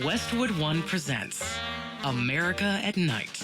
Westwood One presents America at Night.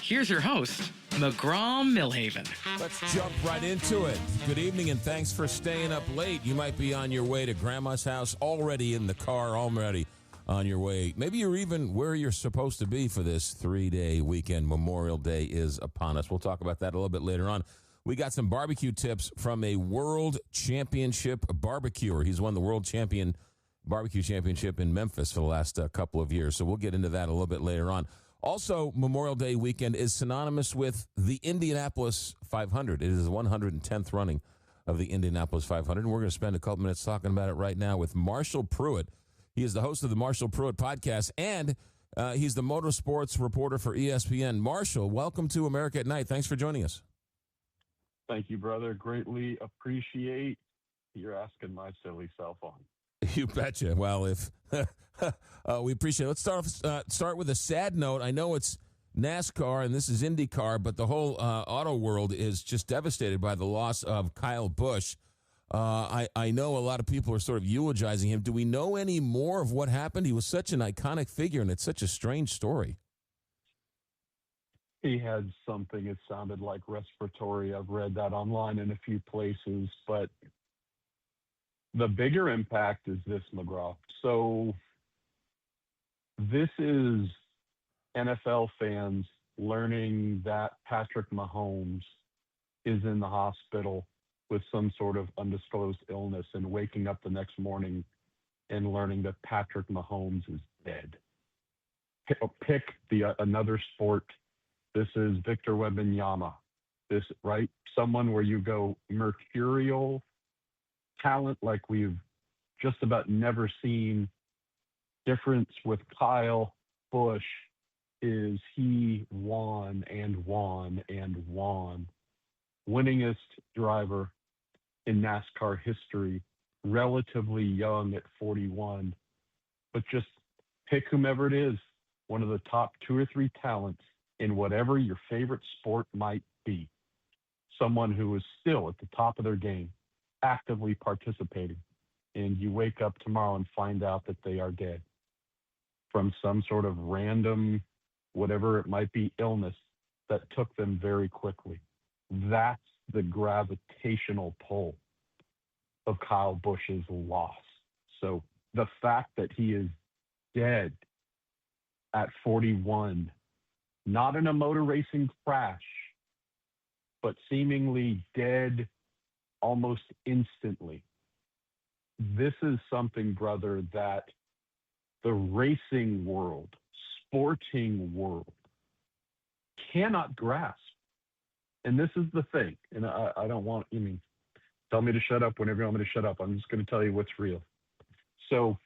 Here's your host, McGraw Milhaven. Let's jump right into it. Good evening and thanks for staying up late. You might be on your way to Grandma's house, already in the car, already on your way. Maybe you're even where you're supposed to be for this 3-day weekend. Memorial Day is upon us. We'll talk about that a little bit later on. We got some barbecue tips from a World Championship barbecuer. He's won the World BBQ Championship in Memphis for the last couple of years. So we'll get into that a little bit later on. Also, Memorial Day weekend is synonymous with the Indianapolis 500. It is the 110th running of the Indianapolis 500. And we're going to spend a couple minutes talking about it right now with Marshall Pruett. He is the host of the Marshall Pruett podcast, and he's the motorsports reporter for ESPN. Marshall, welcome to America at Night. Thanks for joining us. Thank you, brother. Greatly appreciate you're asking my silly self on. You betcha. Well, if we appreciate it. Let's start with a sad note. I know it's NASCAR and this is IndyCar, but the whole auto world is just devastated by the loss of Kyle Busch. I know a lot of people are sort of eulogizing him. Do we know any more of what happened? He was such an iconic figure, and it's such a strange story. He had something, it sounded like respiratory. I've read that online in a few places, but the bigger impact is this, McGraw. So this is NFL fans learning that Patrick Mahomes is in the hospital with some sort of undisclosed illness and waking up the next morning and learning that Patrick Mahomes is dead. Pick another sport. This is Victor Wembanyama. This, right? Someone where you go mercurial talent like we've just about never seen. Difference with Kyle Busch is he won and won and won. Winningest driver in NASCAR history, relatively young at 41. But just pick whomever it is, one of the top 2 or 3 talents in whatever your favorite sport might be. Someone who is still at the top of their game, actively participating, and you wake up tomorrow and find out that they are dead from some sort of random, whatever it might be, illness that took them very quickly. That's the gravitational pull of Kyle Busch's loss. So the fact that he is dead at 41, not in a motor racing crash, but seemingly dead almost instantly. This is something, brother, that the racing world, sporting world, cannot grasp. And this is the thing. And I don't want, tell me to shut up whenever you want me to shut up. I'm just going to tell you what's real. So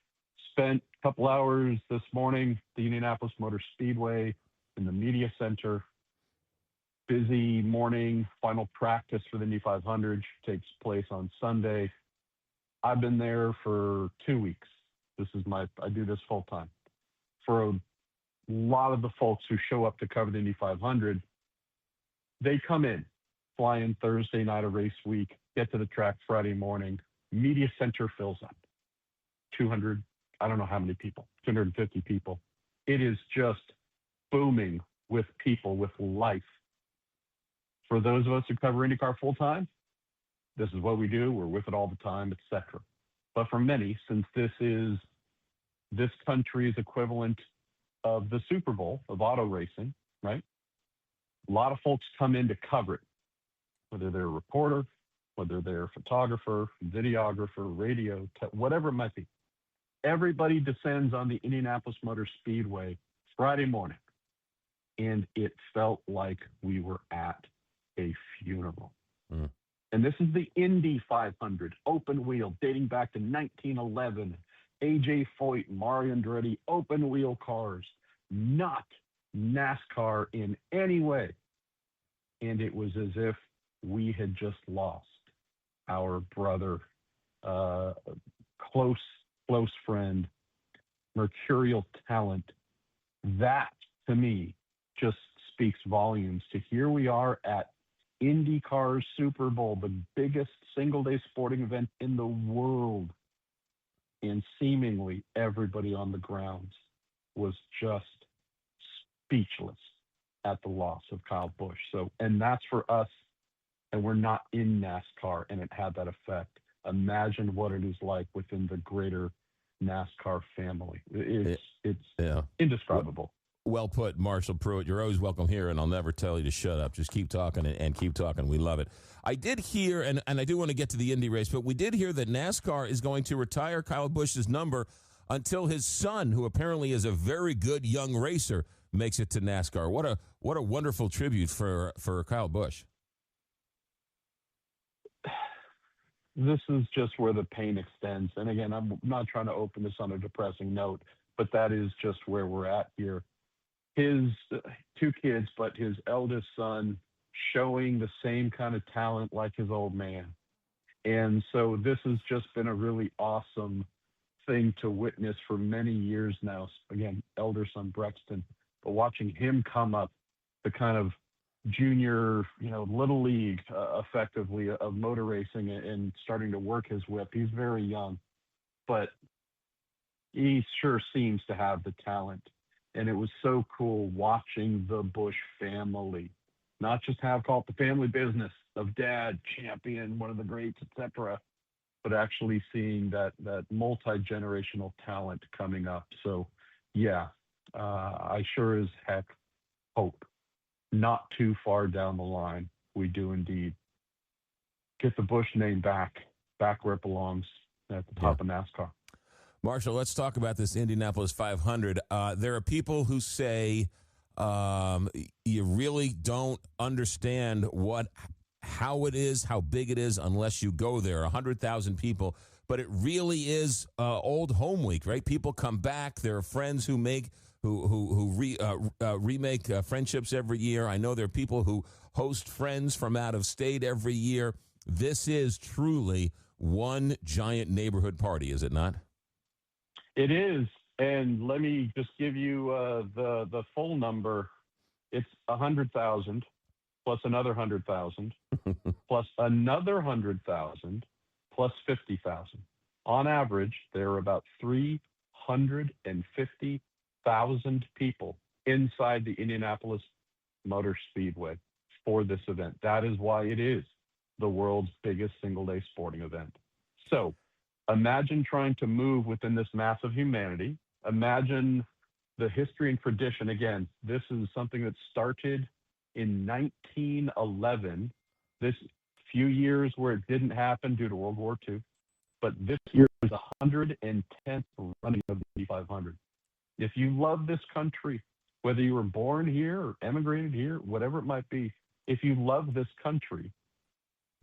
spent a couple hours this morning at the Indianapolis Motor Speedway in the media center. Busy morning, final practice for the Indy 500 takes place on Sunday. I've been there for 2 weeks. I do this full time. For a lot of the folks who show up to cover the Indy 500, they come in, fly in Thursday night of race week, get to the track Friday morning. Media center fills up. 200, I don't know how many people, 250 people. It is just booming with people, with life. For those of us who cover IndyCar full-time, this is what we do. We're with it all the time, etc. But for many, since this country's equivalent of the Super Bowl of auto racing, right? A lot of folks come in to cover it, whether they're a reporter, whether they're a photographer, videographer, radio, whatever it might be. Everybody descends on the Indianapolis Motor Speedway Friday morning, and it felt like we were at a funeral. And this is the Indy 500 open wheel dating back to 1911. AJ Foyt, Mario Andretti, open wheel cars, not NASCAR in any way. And it was as if we had just lost our brother, close friend, mercurial talent. That, to me, just speaks volumes to here we are at IndyCar's Super Bowl, the biggest single-day sporting event in the world, and seemingly everybody on the grounds was just speechless at the loss of Kyle Busch. So, and that's for us, and we're not in NASCAR, and it had that effect. Imagine what it is like within the greater NASCAR family. It's Yeah. indescribable. Well put, Marshall Pruett. You're always welcome here, and I'll never tell you to shut up. Just keep talking and keep talking. We love it. I did hear, and I do want to get to the Indy race, but we did hear that NASCAR is going to retire Kyle Busch's number until his son, who apparently is a very good young racer, makes it to NASCAR. What a wonderful tribute for Kyle Busch. This is just where the pain extends. And again, I'm not trying to open this on a depressing note, but that is just where we're at here. His two kids, but his eldest son showing the same kind of talent like his old man. And so this has just been a really awesome thing to witness for many years now. Again, elder son Brexton, but watching him come up the kind of junior, little league effectively of motor racing and starting to work his whip. He's very young, but he sure seems to have the talent. And it was so cool watching the Busch family, not just call it the family business of dad, champion, one of the greats, etc., but actually seeing that multi-generational talent coming up. So, yeah, I sure as heck hope not too far down the line, we do indeed get the Busch name back where it belongs at the top of NASCAR. Marshall, let's talk about this Indianapolis 500. There are people who say you really don't understand how it is, how big it is, unless you go there. 100,000 people, but it really is old home week, right? People come back. There are friends who remake friendships every year. I know there are people who host friends from out of state every year. This is truly one giant neighborhood party, is it not? It is, and let me just give you the full number. It's 100,000 plus another 100,000 plus another 100,000 plus 50,000. On average, there are about 350,000 people inside the Indianapolis Motor Speedway for this event. That is why it is the world's biggest single-day sporting event. So imagine trying to move within this mass of humanity. Imagine the history and tradition. Again, this is something that started in 1911. This few years where it didn't happen due to World War II. But this year is the 110th running of the Indy 500. If you love this country, whether you were born here or emigrated here, whatever it might be, if you love this country,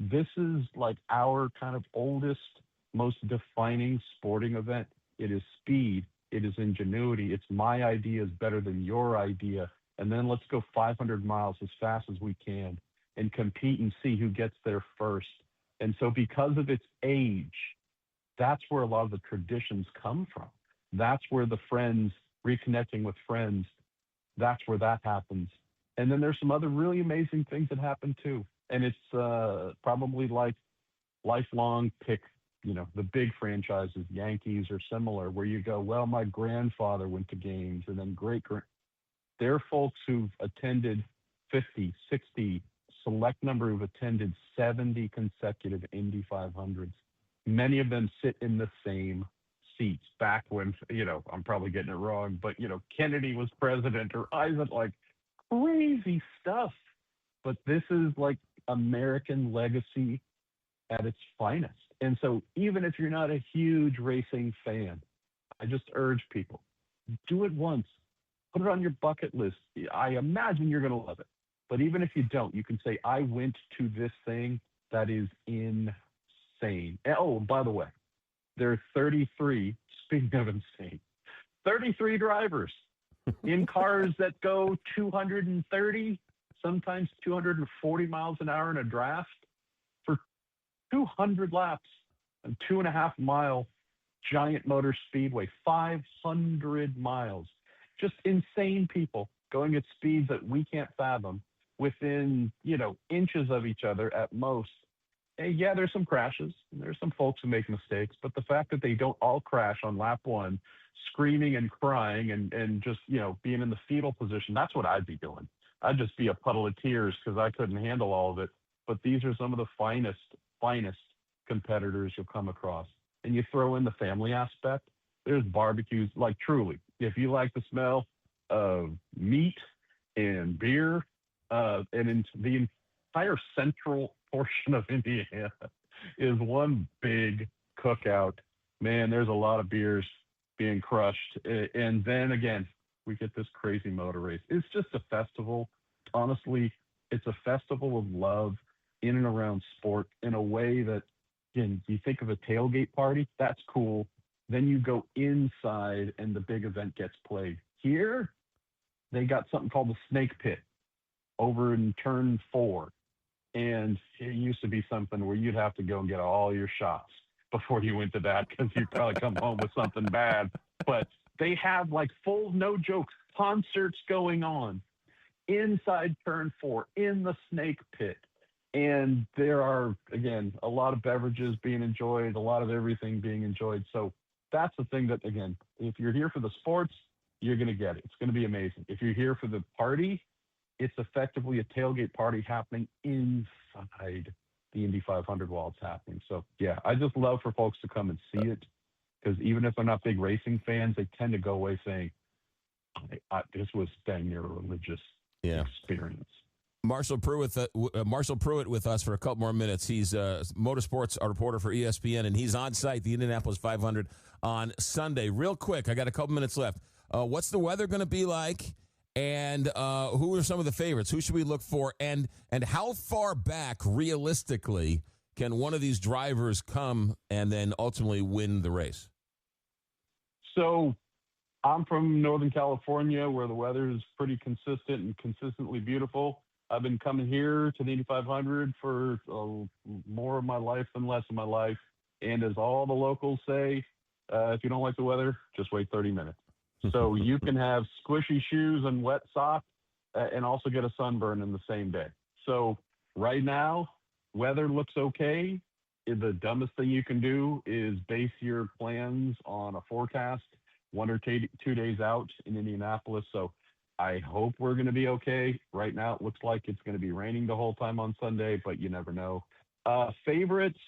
this is like our kind of oldest, most defining sporting event. It is speed. It is ingenuity. It's my idea is better than your idea. And then let's go 500 miles as fast as we can and compete and see who gets there first. And so because of its age, that's where a lot of the traditions come from. That's where the friends, reconnecting with friends, that's where that happens. And then there's some other really amazing things that happen too. And it's probably like lifelong pick, the big franchises, Yankees or similar, where you go, well, my grandfather went to games, and then there are folks who've attended 50, 60, select number who've attended 70 consecutive Indy 500s. Many of them sit in the same seats back when, I'm probably getting it wrong, but, Kennedy was president or Eisenhower, like crazy stuff. But this is like American legacy at its finest. And so even if you're not a huge racing fan, I just urge people, do it once. Put it on your bucket list. I imagine you're going to love it. But even if you don't, you can say, I went to this thing that is insane. Oh, by the way, there are 33, speaking of insane, 33 drivers in cars that go 230, sometimes 240 miles an hour in a draft for 200 laps and 2.5-mile giant motor speedway, 500 miles. Just insane people going at speeds that we can't fathom within, inches of each other at most. yeah, there's some crashes. And there's some folks who make mistakes, but the fact that they don't all crash on lap one, screaming and crying and just, being in the fetal position, that's what I'd be doing. I'd just be a puddle of tears because I couldn't handle all of it. But these are some of the finest competitors you'll come across. And you throw in the family aspect, there's barbecues, like truly, if you like the smell of meat and beer, and in the entire central portion of Indiana is one big cookout. Man, there's a lot of beers being crushed. And then again, we get this crazy motor race. It's just a festival. Honestly, it's a festival of love in and around sport in a way that, again, you think of a tailgate party, that's cool. Then you go inside and the big event gets played. Here, they got something called the Snake Pit over in turn 4. And it used to be something where you'd have to go and get all your shots before you went to that because you'd probably come home with something bad. But they have like full, no jokes, concerts going on inside turn 4 in the Snake Pit. And there are, again, a lot of beverages being enjoyed, a lot of everything being enjoyed. So that's the thing that, again, if you're here for the sports, you're going to get it. It's going to be amazing. If you're here for the party, it's effectively a tailgate party happening inside the Indy 500 while it's happening. So, yeah, I just love for folks to come and see it because even if they're not big racing fans, they tend to go away saying, this was dang near a religious experience. Marshall Pruett with us for a couple more minutes. He's a motorsports reporter for ESPN, and he's on site, the Indianapolis 500 on Sunday. Real quick, I got a couple minutes left. What's the weather going to be like? And who are some of the favorites? Who should we look for? And how far back, realistically, can one of these drivers come and then ultimately win the race? So I'm from Northern California, where the weather is pretty consistent and consistently beautiful. I've been coming here to the Indy 500 for more of my life than less of my life. And as all the locals say, if you don't like the weather, just wait 30 minutes. So you can have squishy shoes and wet socks and also get a sunburn in the same day. So right now, weather looks okay. The dumbest thing you can do is base your plans on a forecast 1 or 2 days out in Indianapolis. So I hope we're going to be okay. Right now, it looks like it's going to be raining the whole time on Sunday, but you never know. Favorites,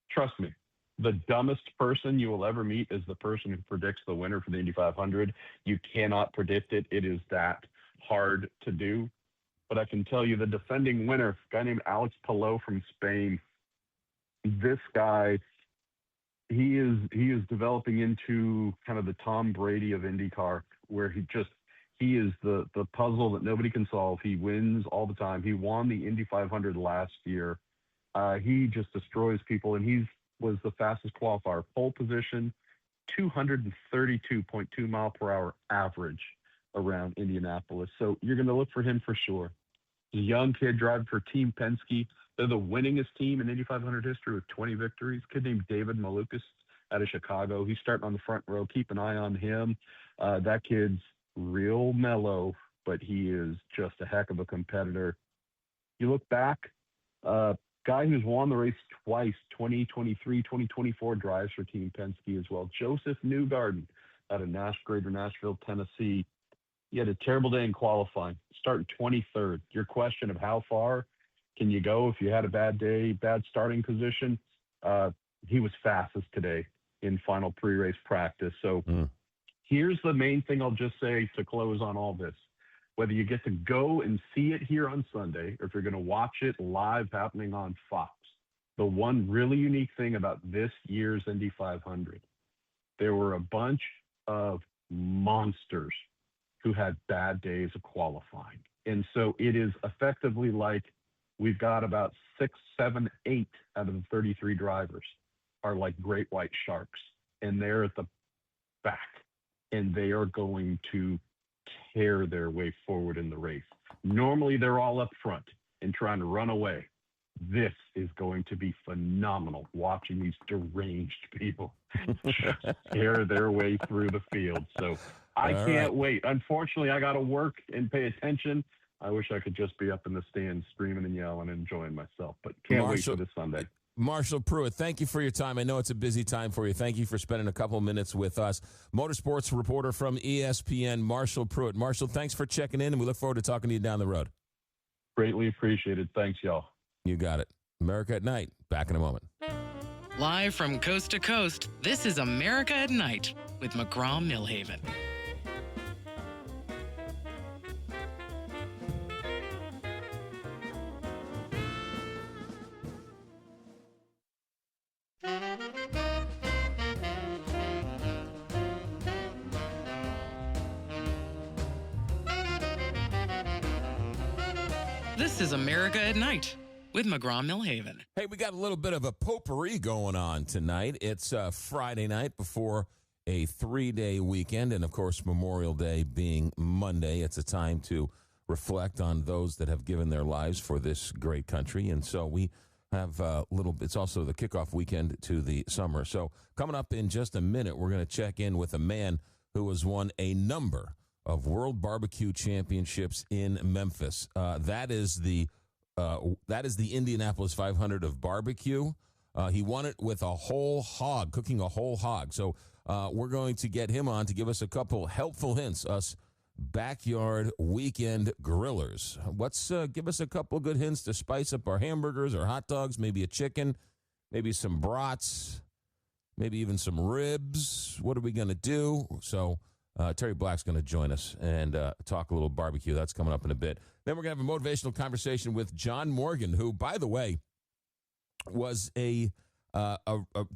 trust me, the dumbest person you will ever meet is the person who predicts the winner for the Indy 500. You cannot predict it. It is that hard to do. But I can tell you the defending winner, a guy named Alex Palou from Spain, this guy, he is developing into kind of the Tom Brady of IndyCar, where he is the puzzle that nobody can solve. He wins all the time. He won the Indy 500 last year. He just destroys people, and he was the fastest qualifier. Pole position, 232.2 mile per hour average around Indianapolis. So you're going to look for him for sure. He's a young kid driving for Team Penske. They're the winningest team in Indy 500 history with 20 victories. Kid named David Malukas out of Chicago. He's starting on the front row. Keep an eye on him. That kid's real mellow, but he is just a heck of a competitor. You look back, guy who's won the race twice, 2023, 2024, drives for Team Penske as well. Joseph Newgarden out of Greater Nashville, Tennessee. He had a terrible day in qualifying, starting 23rd. Your question of how far can you go if you had a bad day, bad starting position, he was fastest today in final pre-race practice. So here's the main thing I'll just say to close on all this. Whether you get to go and see it here on Sunday or if you're going to watch it live happening on Fox, the one really unique thing about this year's Indy 500, there were a bunch of monsters who had bad days of qualifying. And so it is effectively like we've got about 6, 7, 8 out of the 33 drivers are like great white sharks, and they're at the back, and they are going to tear their way forward in the race. Normally, they're all up front and trying to run away. This is going to be phenomenal, watching these deranged people tear their way through the field. So I can't wait. Unfortunately, I got to work and pay attention. I wish I could just be up in the stands screaming and yelling and enjoying myself, but can't wait for this Sunday. Marshall Pruett, thank you for your time. I know it's a busy time for you. Thank you for spending a couple minutes with us. Motorsports reporter from ESPN, Marshall Pruett. Marshall, thanks for checking in, and we look forward to talking to you down the road. Greatly appreciated. Thanks, y'all. You got it. America at Night. Back in a moment. Live from coast to coast, this is America at Night with McGraw Milhaven. This is America at Night with McGraw Milhaven. Hey, we got a little bit of a potpourri going on tonight. It's Friday night before a 3-day weekend, and of course, Memorial Day being Monday. It's a time to reflect on those that have given their lives for this great country, and so we have it's also the kickoff weekend to the summer. So coming up in just a minute, we're going to check in with a man who has won a number of World BBQ Championships in Memphis. That is the Indianapolis 500 of barbecue. He won it with a whole hog, cooking a whole hog. So we're going to get him on to give us a couple helpful hints, us backyard weekend grillers. Give us a couple good hints to spice up our hamburgers or hot dogs, maybe a chicken, maybe some brats, maybe even some ribs. What are we going to do? So Terry Black's going to join us and talk a little barbecue. That's coming up in a bit. Then we're going to have a motivational conversation with John Morgan, who, by the way, was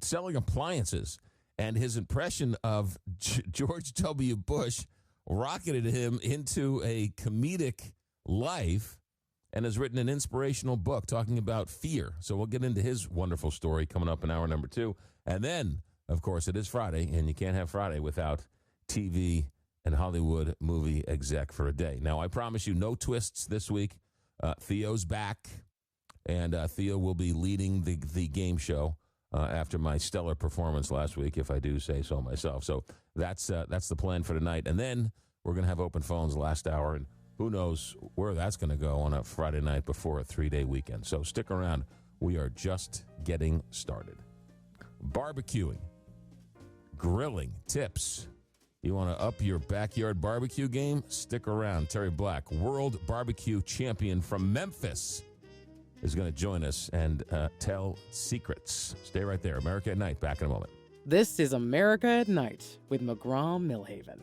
selling appliances, and his impression of George W. Bush rocketed him into a comedic life and has written an inspirational book talking about fear. So we'll get into his wonderful story coming up in hour number 2. And then, of course, it is Friday, and you can't have Friday without TV and Hollywood movie exec for a day. Now, I promise you no twists this week. Theo's back, and Theo will be leading the game show after my stellar performance last week, if I do say so myself. So that's the plan for tonight. And then we're going to have open phones last hour, and who knows where that's going to go on a Friday night before a 3-day weekend. So stick around. We are just getting started. Barbecuing, grilling, tips. You want to up your backyard barbecue game? Stick around. Terry Black, World BBQ Champion from Memphis, is going to join us and tell secrets. Stay right there. America at Night. Back in a moment. This is America at Night with McGraw Milhaven.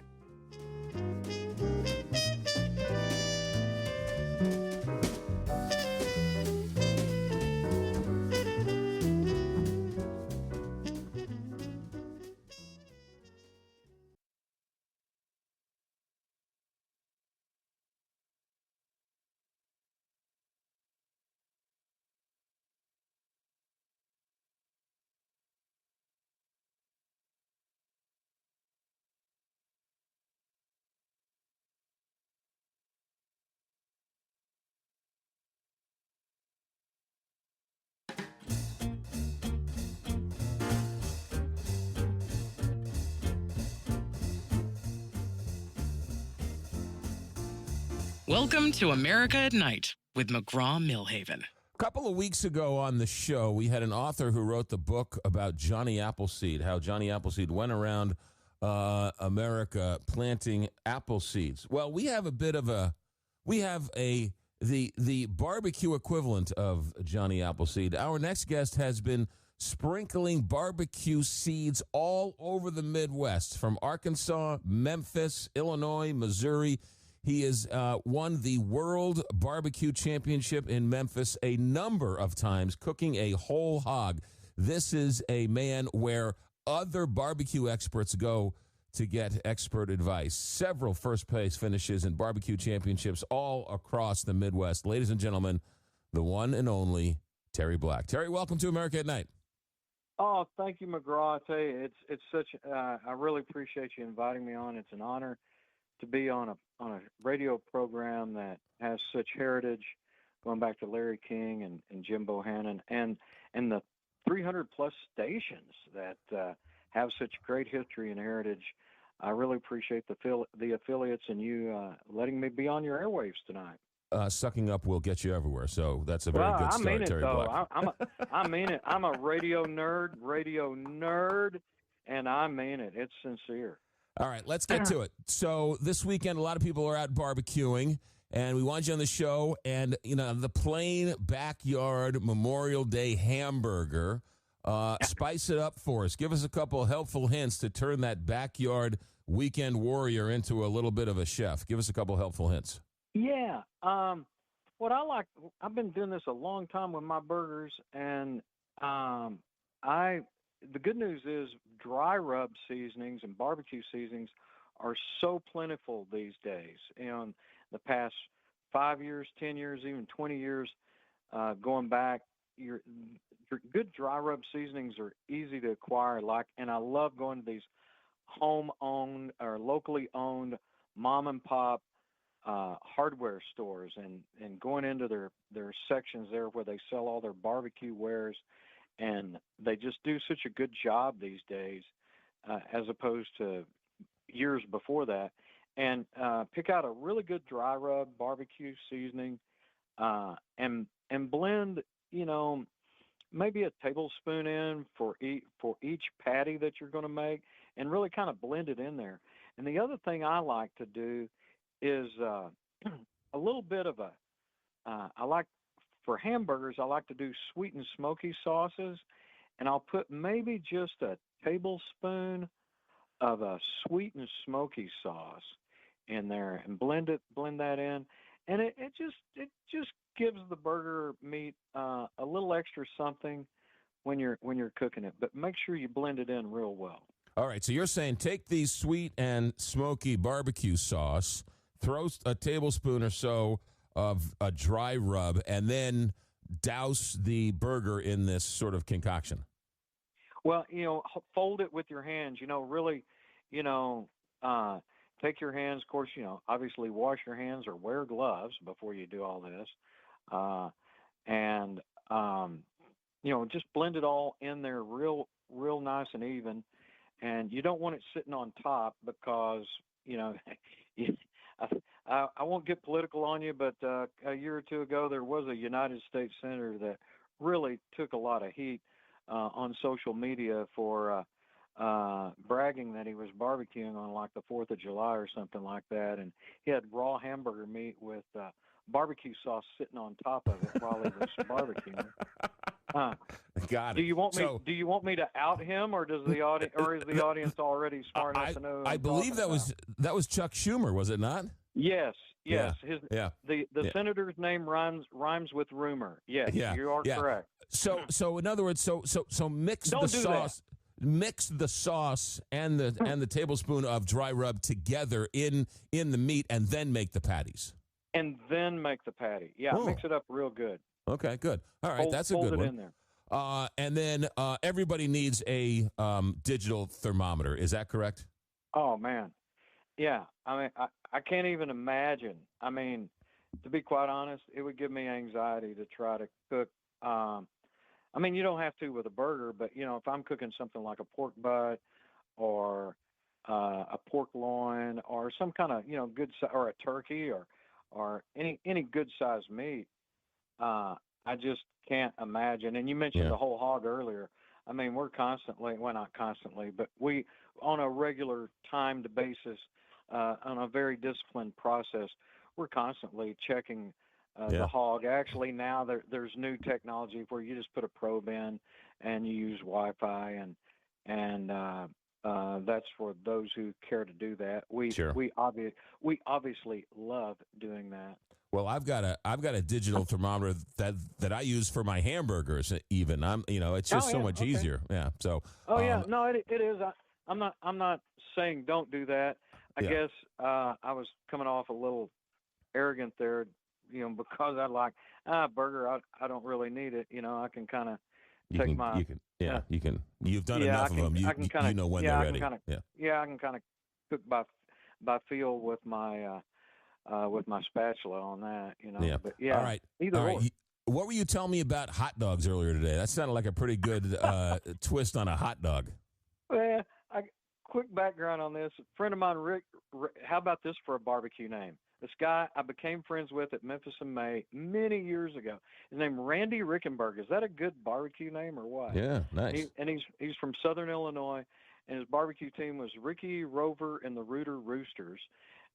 Welcome to America at Night with McGraw Milhaven. A couple of weeks ago on the show, we had an author who wrote the book about Johnny Appleseed, how Johnny Appleseed went around America planting apple seeds. Well, we have the barbecue equivalent of Johnny Appleseed. Our next guest has been sprinkling barbecue seeds all over the Midwest, from Arkansas, Memphis, Illinois, Missouri. He has won the World BBQ Championship in Memphis a number of times, cooking a whole hog. This is a man where other barbecue experts go to get expert advice. Several first-place finishes in barbecue championships all across the Midwest. Ladies and gentlemen, the one and only Terry Black. Terry, welcome to America at Night. Oh, thank you, McGraw. I tell you, it's such. I really appreciate you inviting me on. It's an honor to be on a radio program that has such heritage, going back to Larry King and Jim Bohannon, and the 300 plus stations that have such great history and heritage. I really appreciate the affiliates and you letting me be on your airwaves tonight. sucking up will get you everywhere. So that's a very good start, I mean it, Terry though. Black. I mean it. I'm a radio nerd, and I mean it. It's sincere. All right, let's get to it. So this weekend, a lot of people are out barbecuing, and we want you on the show. And, the plain backyard Memorial Day hamburger, spice it up for us. Give us a couple helpful hints to turn that backyard weekend warrior into a little bit of a chef. Give us a couple helpful hints. Yeah. What I like, I've been doing this a long time with my burgers, and the good news is dry rub seasonings and barbecue seasonings are so plentiful these days. In the past 5 years, 10 years, even 20 years, going back, your good dry rub seasonings are easy to acquire. And I love going to these home-owned or locally owned mom and pop hardware stores and going into their sections there where they sell all their barbecue wares. And they just do such a good job these days, as opposed to years before that. And pick out a really good dry rub barbecue seasoning, and blend, maybe a tablespoon in for each patty that you're going to make, and really kind of blend it in there. And the other thing I like to do is a little bit of for hamburgers, I like to do sweet and smoky sauces, and I'll put maybe just a tablespoon of a sweet and smoky sauce in there and blend that in, and it just gives the burger meat a little extra something when you're cooking it. But make sure you blend it in real well. All right, so you're saying take the sweet and smoky barbecue sauce, throw a tablespoon or so of a dry rub, and then douse the burger in this sort of concoction. Well, fold it with your hands, really, take your hands, of course, obviously wash your hands or wear gloves before you do all this. And just blend it all in there real nice and even. And you don't want it sitting on top because, I won't get political on you, but a year or two ago, there was a United States senator that really took a lot of heat on social media for bragging that he was barbecuing on like the 4th of July or something like that. And he had raw hamburger meat with barbecue sauce sitting on top of it while he was barbecuing. Got it. Do you want me to out him, or is the audience already smart enough to know? I believe that was Chuck Schumer, was it not? Yes. Yeah. The senator's name rhymes with rumor. Yes, you are correct. So in other words, so mix the sauce. Mix the sauce and the tablespoon of dry rub together in the meat, and then make the patties. And then make the patty. Yeah, mix it up real good. Okay, good. All right, that's a good one. Fold it in there. And then everybody needs a digital thermometer. Is that correct? Oh, man. Yeah. I mean, I can't even imagine. I mean, to be quite honest, it would give me anxiety to try to cook. I mean, you don't have to with a burger, but, if I'm cooking something like a pork butt or a pork loin or some kind of, or a turkey or any good-sized meat, I just can't imagine. And you mentioned the whole hog earlier. I mean, we're constantly, well, not constantly, but we, on a regular timed basis, on a very disciplined process, we're constantly checking the hog. Actually, now there's new technology where you just put a probe in and you use Wi-Fi, and that's for those who care to do that. We obviously love doing that. Well, I've got a digital thermometer that I use for my hamburgers. Even it's just so much easier. Yeah. So. Oh yeah, no, it is. I'm not saying don't do that. I guess I was coming off a little arrogant there, because I like burger. I don't really need it. I can kind of take my. You can. You've done enough of them. You know when they're ready. I can kind of cook by feel with my spatula on that. Yeah. But yeah. All right. Either All or. right. What were you telling me about hot dogs earlier today? That sounded like a pretty good twist on a hot dog. Well, quick background on this. A friend of mine, Rick, how about this for a barbecue name? This guy I became friends with at Memphis in May many years ago. His name Randy Rickenberg. Is that a good barbecue name or what? Yeah, nice. He's from Southern Illinois, and his barbecue team was Ricky Rover and the Rooter Roosters.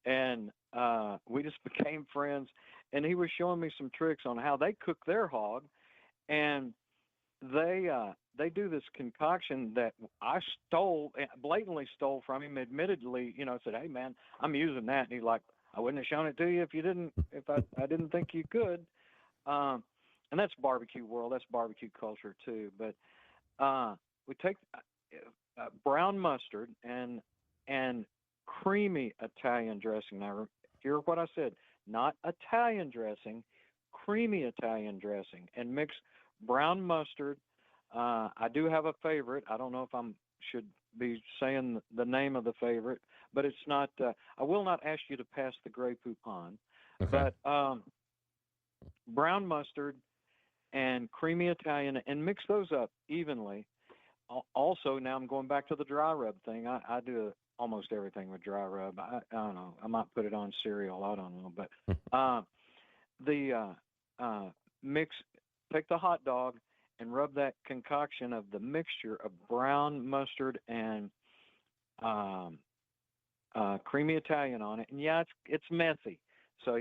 And we just became friends. And he was showing me some tricks on how they cook their hog, and they do this concoction that I blatantly stole from him. Admittedly, I said, "Hey man, I'm using that," and he's like, "I wouldn't have shown it to you if I didn't think you could." And that's barbecue world. That's barbecue culture too. But we take brown mustard and creamy Italian dressing. Now, hear what I said: not Italian dressing, creamy Italian dressing, and mix brown mustard. I do have a favorite. I don't know if I should be saying the name of the favorite, but it's not. I will not ask you to pass the Grey Poupon, Okay. but brown mustard and creamy Italian, and mix those up evenly. Also, now I'm going back to the dry rub thing. I do almost everything with dry rub. I don't know. I might put it on cereal. I don't know, but take the hot dog and rub that concoction of the mixture of brown mustard and creamy Italian on it. And yeah, it's messy. So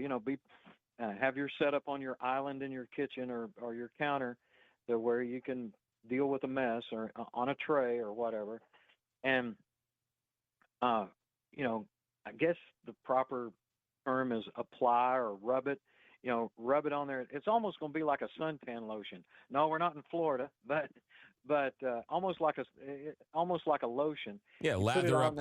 have your setup on your island in your kitchen or your counter, to where you can deal with a mess, or on a tray or whatever. And I guess the proper term is apply or rub it. Rub it on there. It's almost going to be like a suntan lotion. No, we're not in Florida, but almost like a lotion. Yeah, lather up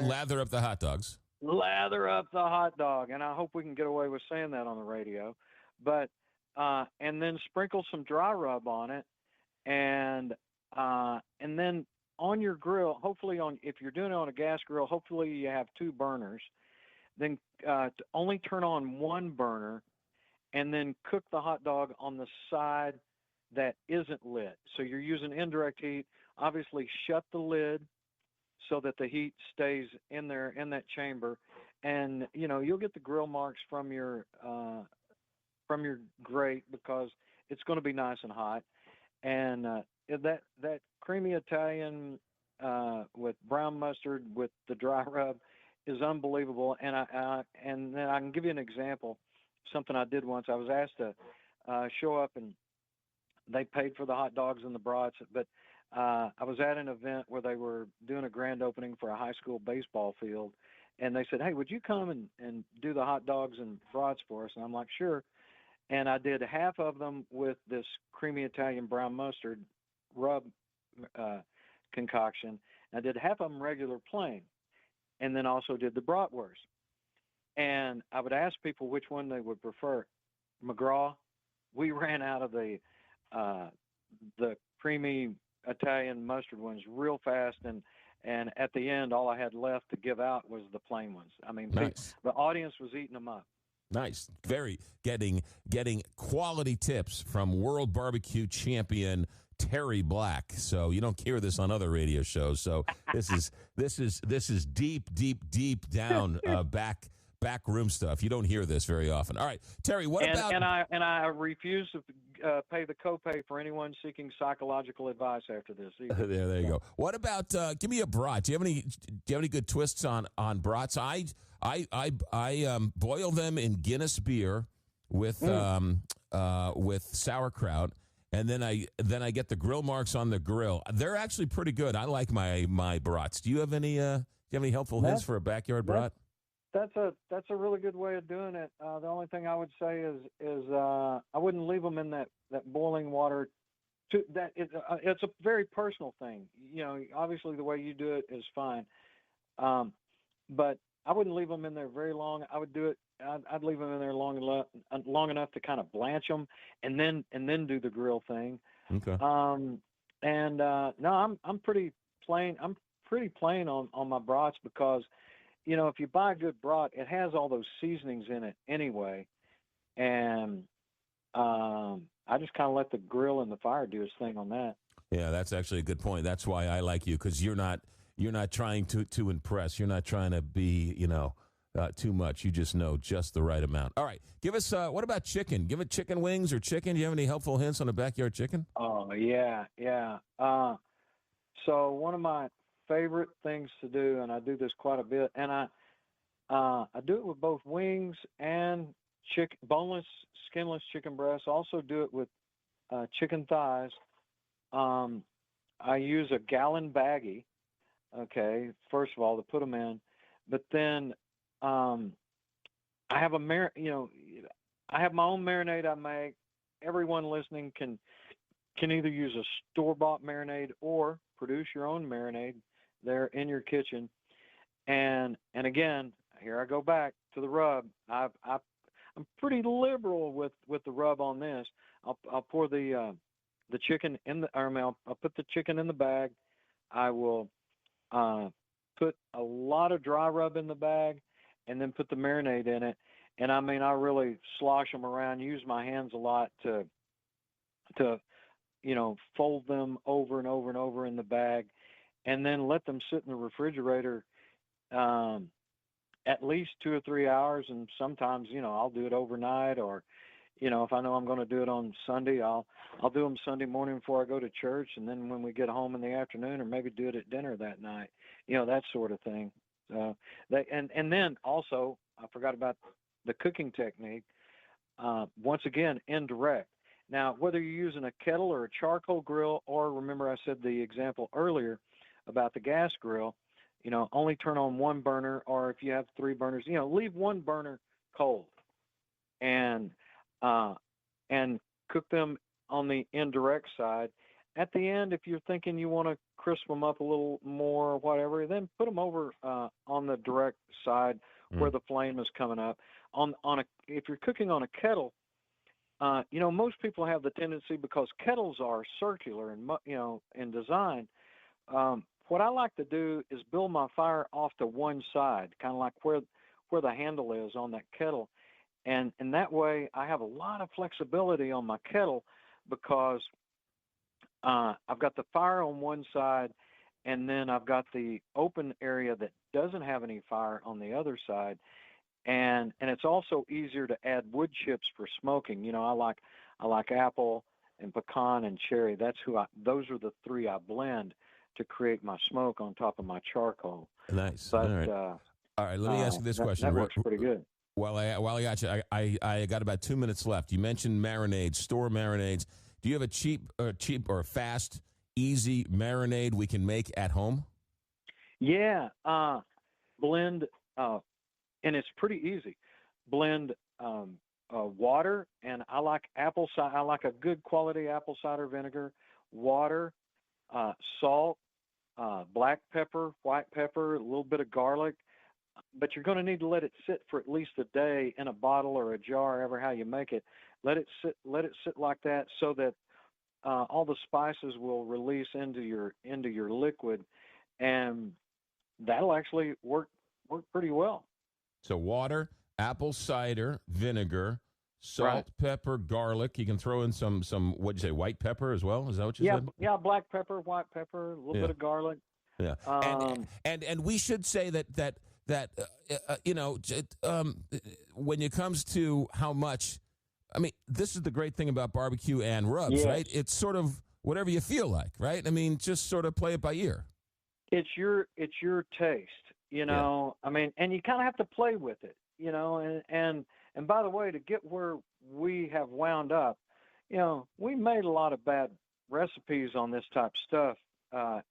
the hot dogs. Lather up the hot dog, and I hope we can get away with saying that on the radio. But and then sprinkle some dry rub on it, and then on your grill. Hopefully, if you're doing it on a gas grill, hopefully you have two burners. Then only turn on one burner, and then cook the hot dog on the side that isn't lit. So you're using indirect heat. Obviously, shut the lid so that the heat stays in there in that chamber, and you'll get the grill marks from your grate, because it's going to be nice and hot. And that creamy Italian with brown mustard with the dry rub is unbelievable. And then I can give you an example. Something I did once. I was asked to show up, and they paid for the hot dogs and the brats, but I was at an event where they were doing a grand opening for a high school baseball field, and they said, "Hey, would you come and do the hot dogs and brats for us?" And I'm like, "Sure." And I did half of them with this creamy Italian brown mustard rub concoction. I did half of them regular plain, and then also did the bratwurst. And I would ask people which one they would prefer. McGraw, we ran out of the creamy Italian mustard ones real fast, and at the end, all I had left to give out was the plain ones. I mean, Nice. the audience was eating them up. Nice. Very getting quality tips from World BBQ Champion Terry Black. So you don't hear this on other radio shows. So this is deep down back room stuff. You don't hear this very often. All right, Terry, what about? And I refuse to pay the copay for anyone seeking psychological advice after this. There you go. What about? Give me a brat. Do you have any good twists on brats? I boil them in Guinness beer with sauerkraut, and then I get the grill marks on the grill. They're actually pretty good. I like my brats. Do you have any helpful hints for a backyard brat? That's a really good way of doing it. The only thing I would say is I wouldn't leave them in that boiling water. It's a very personal thing. Obviously the way you do it is fine, but I wouldn't leave them in there very long. I would do it. I'd leave them in there long enough to kind of blanch them, and then do the grill thing. Okay. No, I'm pretty plain. I'm pretty plain on my brats, because if you buy a good brat, it has all those seasonings in it anyway. And I just kind of let the grill and the fire do its thing on that. Yeah, that's actually a good point. That's why I like you, because you're not you're not trying to impress. You're not trying to be, too much. You just know just the right amount. All right. Give us, what about chicken? Give it chicken wings or chicken. Do you have any helpful hints on a backyard chicken? Oh, yeah. So one of my favorite things to do, and I do this quite a bit, and I do it with both wings and boneless, skinless chicken breasts. Also do it with chicken thighs. I use a gallon baggie, okay, first of all, to put them in. But then I have I have my own marinade I make. Everyone listening can either use a store-bought marinade or produce your own marinade there in your kitchen. And again, here I go back to the rub. I'm pretty liberal with the rub on this. I'll pour the chicken I'll put the chicken in the bag. I will put a lot of dry rub in the bag, and then put the marinade in it. And I mean, I really slosh them around. Use my hands a lot to fold them over and over and over in the bag, and then let them sit in the refrigerator at least 2 or 3 hours. And sometimes, I'll do it overnight, or, if I know I'm going to do it on Sunday, I'll do them Sunday morning before I go to church. And then when we get home in the afternoon, or maybe do it at dinner that night, that sort of thing. And then also, I forgot about the cooking technique. Once again, indirect. Now, whether you're using a kettle or a charcoal grill, or remember I said the example earlier about the gas grill, only turn on one burner, or if you have 3 burners, leave one burner cold and cook them on the indirect side. At the end, if you're thinking you want to crisp them up a little more or whatever, then put them over on the direct side where the flame is coming up. If you're cooking on a kettle, most people have the tendency, because kettles are circular in design. What I like to do is build my fire off to one side, kind of like where the handle is on that kettle. And that way I have a lot of flexibility on my kettle, because I've got the fire on one side, and then I've got the open area that doesn't have any fire on the other side. And it's also easier to add wood chips for smoking. I like apple and pecan and cherry. Those are the 3 I blend to create my smoke on top of my charcoal. Nice. But, all right. Let me ask you this question. That works pretty good. While I got you, I got about 2 minutes left. You mentioned marinades, store marinades. Do you have a cheap or fast, easy marinade we can make at home? Yeah. Blend, and it's pretty easy. Blend water, and I like I like a good quality apple cider vinegar, water, salt, black pepper, white pepper, a little bit of garlic. But you're going to need to let it sit for at least a day in a bottle or a jar, ever how you make it. Let it sit like that, so that all the spices will release into your liquid, and that'll actually work pretty well. So water, apple cider vinegar, salt, right. Pepper, garlic. You can throw in some what'd you say, white pepper as well? Is that what you said? Yeah, black pepper, white pepper, a little bit of garlic. Yeah, and we should say that when it comes to how much, I mean, this is the great thing about barbecue and rubs, yes. right? It's sort of whatever you feel like, right? I mean, just sort of play it by ear. It's your taste, Yeah. I mean, and you kind of have to play with it, and by the way, to get where we have wound up, we made a lot of bad recipes on this type of stuff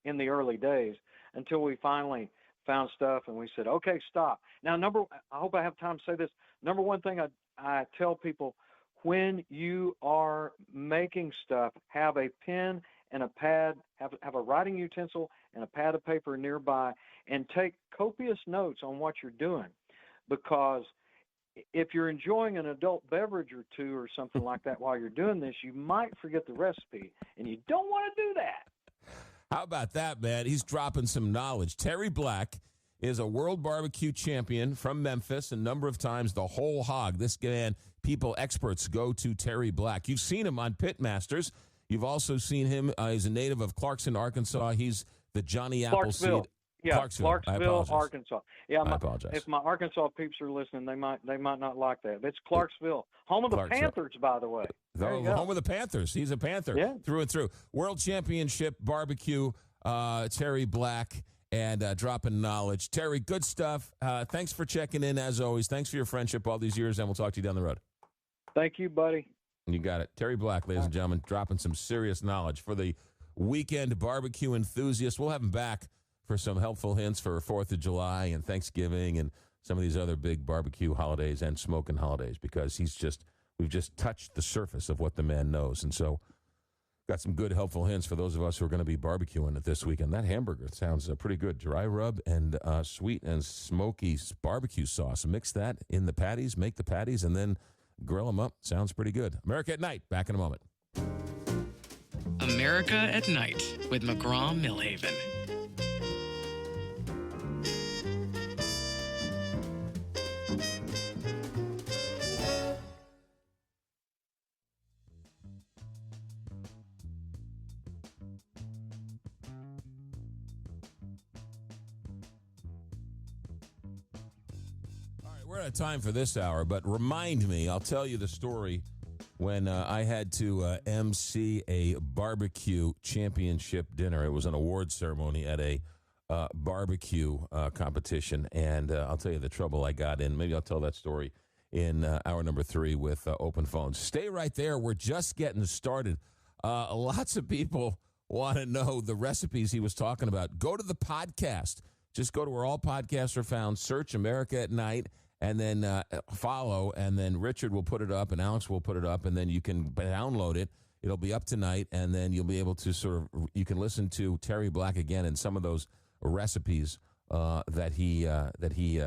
in the early days, until we finally found stuff and we said, okay, stop. Now, I hope I have time to say this. Number one thing I tell people, when you are making stuff, have a pen and a pad, have a writing utensil and a pad of paper nearby, and take copious notes on what you're doing. Because if you're enjoying an adult beverage or two or something like that while you're doing this, you might forget the recipe, and you don't want to do that. How about that, man? He's dropping some knowledge. Terry Black is a World BBQ champion from Memphis, a number of times, the whole hog. This man, experts go to Terry Black. You've seen him on Pitmasters. You've also seen him. He's a native of Clarkson, Arkansas. He's the Johnny Appleseed. Yeah, Clarksville. I Clarksville, apologize. Arkansas. Yeah, I apologize. if my Arkansas peeps are listening, they might not like that. It's Clarksville, home of the Panthers, by the way. The home of the Panthers. He's a Panther through and through. World Championship barbecue. Terry Black and dropping knowledge. Terry, good stuff. Thanks for checking in as always. Thanks for your friendship all these years, and we'll talk to you down the road. Thank you, buddy. You got it. Terry Black, ladies and gentlemen, dropping some serious knowledge for the weekend barbecue enthusiasts. We'll have him back for some helpful hints for 4th of July and Thanksgiving and some of these other big barbecue holidays and smoking holidays, because we've just touched the surface of what the man knows. And so got some good helpful hints for those of us who are going to be barbecuing it this weekend. That hamburger sounds pretty good. Dry rub and sweet and smoky barbecue sauce. Mix that in the patties, make the patties, and then grill them up. Sounds pretty good. America at Night. Back in a moment. America at Night with McGraw Milhaven. We're out of time for this hour, but remind me, I'll tell you the story when I had to MC a barbecue championship dinner. It was an award ceremony at a barbecue competition, and I'll tell you the trouble I got in. Maybe I'll tell that story in hour number 3 with Open Phones. Stay right there. We're just getting started. Lots of people want to know the recipes he was talking about. Go to the podcast. Just go to where all podcasts are found. Search America at Night. And then follow, and then Richard will put it up, and Alex will put it up, and then you can download it. It'll be up tonight, and then you'll be able to you can listen to Terry Black again and some of those recipes that he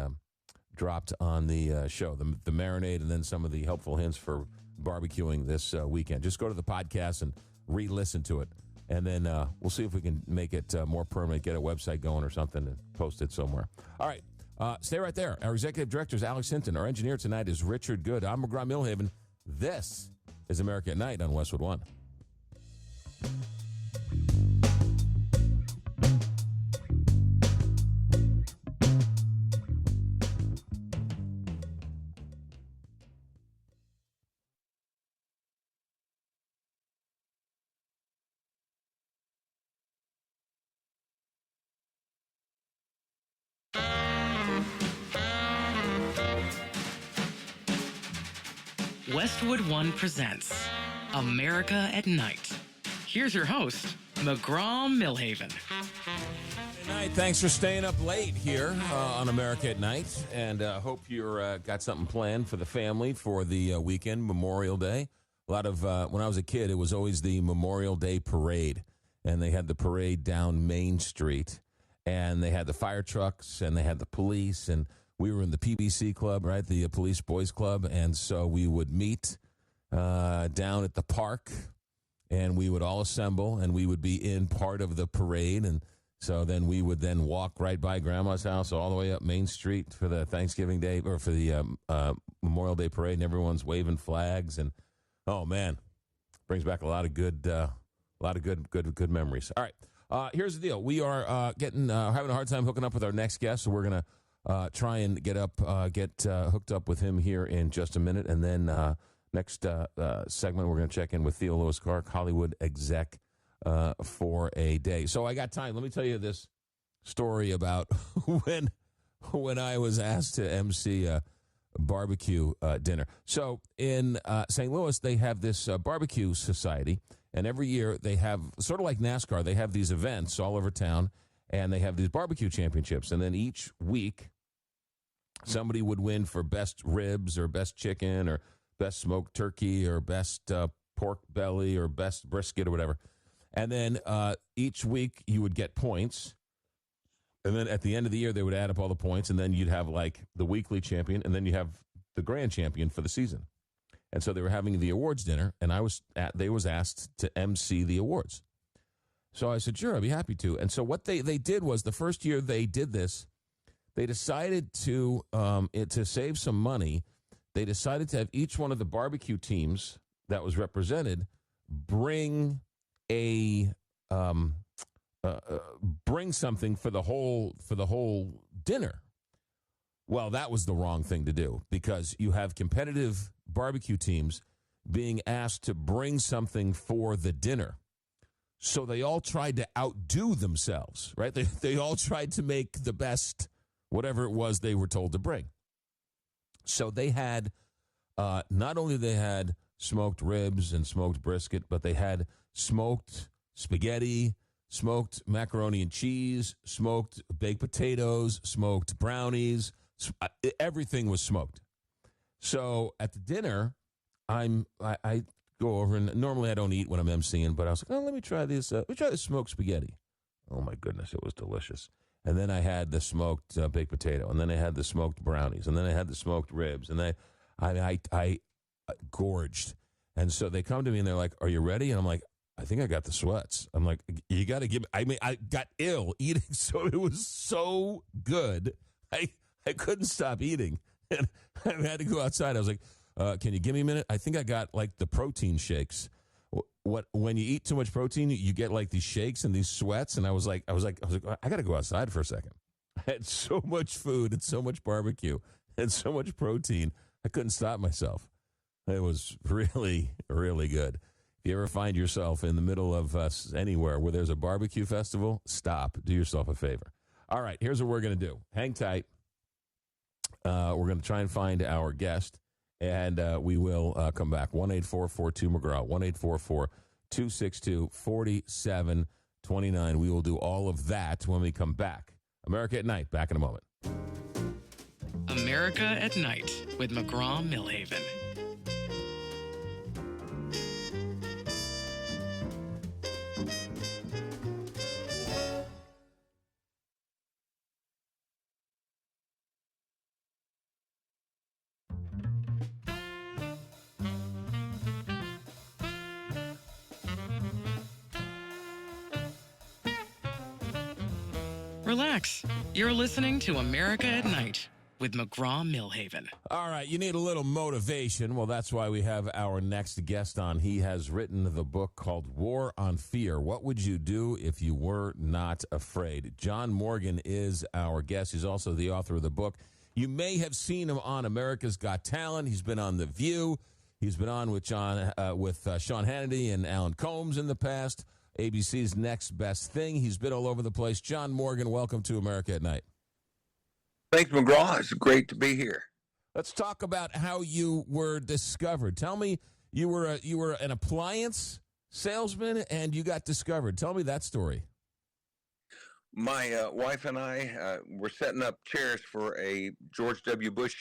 dropped on the show, the marinade, and then some of the helpful hints for barbecuing this weekend. Just go to the podcast and re-listen to it, and then we'll see if we can make it more permanent, get a website going or something, and post it somewhere. All right. Stay right there. Our executive director is Alex Hinton. Our engineer tonight is Richard Good. I'm McGraw Milhaven. This is America at Night on Westwood One. Westwood One presents America at Night. Here's your host, McGraw Milhaven. Good night. Thanks for staying up late here on America at Night, and hope you're got something planned for the family for the weekend, Memorial Day. A lot of when I was a kid, it was always the Memorial Day parade, and they had the parade down Main Street, and they had the fire trucks, and they had the police, and we were in the PBC club, right, the Police Boys Club, and so we would meet down at the park, and we would all assemble, and we would be in part of the parade, and so then we would then walk right by Grandma's house all the way up Main Street for the Thanksgiving Day, or for the Memorial Day parade, and everyone's waving flags, and oh man, brings back a lot of good memories. All right, here's the deal: we are having a hard time hooking up with our next guest, so we're gonna try and get hooked up with him here in just a minute, and then next segment we're going to check in with Theo Lewis Clark, Hollywood exec for a day. So I got time. Let me tell you this story about when I was asked to MC a barbecue dinner. So in St. Louis, they have this barbecue society, and every year they have, sort of like NASCAR, they have these events all over town, and they have these barbecue championships, and then each week somebody would win for best ribs or best chicken or best smoked turkey or best pork belly or best brisket or whatever. And then each week you would get points. And then at the end of the year, they would add up all the points. And then you'd have like the weekly champion. And then you have the grand champion for the season. And so they were having the awards dinner. And they was asked to MC the awards. So I said, sure, I'd be happy to. And so what they did was, the first year they did this, they decided to save some money, they decided to have each one of the barbecue teams that was represented bring a bring something for the whole dinner. Well, that was the wrong thing to do because you have competitive barbecue teams being asked to bring something for the dinner. So they all tried to outdo themselves, right? They all tried to make the best, whatever it was they were told to bring. So they had, not only they had smoked ribs and smoked brisket, but they had smoked spaghetti, smoked macaroni and cheese, smoked baked potatoes, smoked brownies. Everything was smoked. So at the dinner, I go over, and normally I don't eat when I'm emceeing, but I was like, oh, let me try this. Let me try the smoked spaghetti. Oh, my goodness, it was delicious. And then I had the smoked baked potato, and then I had the smoked brownies, and then I had the smoked ribs, and I gorged. And so they come to me, and they're like, are you ready? And I'm like, I think I got the sweats. I'm like, you got to give me, I got ill eating, so it was so good. I couldn't stop eating, and I had to go outside. I was like, can you give me a minute? I think I got like the protein shakes. When you eat too much protein, you get like these shakes and these sweats. And I was like, I got to go outside for a second. I had so much food and so much barbecue and so much protein. I couldn't stop myself. It was really, really good. If you ever find yourself in the middle of anywhere where there's a barbecue festival, stop. Do yourself a favor. All right, here's what we're going to do. Hang tight. We're going to try and find our guest, and we will come back. 1-844-2-McGraw, 1-844-262-4729. We will do all of that when we come back. America at Night, back in a moment. America at Night with McGraw Milhaven. Relax. You're listening to America at Night with McGraw Milhaven. All right, you need a little motivation. Well, that's why we have our next guest on. He has written the book called War on Fear. What would you do if you were not afraid? John Morgan is our guest. He's also the author of the book. You may have seen him on America's Got Talent. He's been on The View. He's been on with Sean Hannity and Alan Combs in the past. ABC's Next Best Thing. He's been all over the place. John Morgan, welcome to America at Night. Thanks, McGraw. It's great to be here. Let's talk about how you were discovered. Tell me, you were an appliance salesman and you got discovered. Tell me that story. My wife and I were setting up chairs for a George W. Bush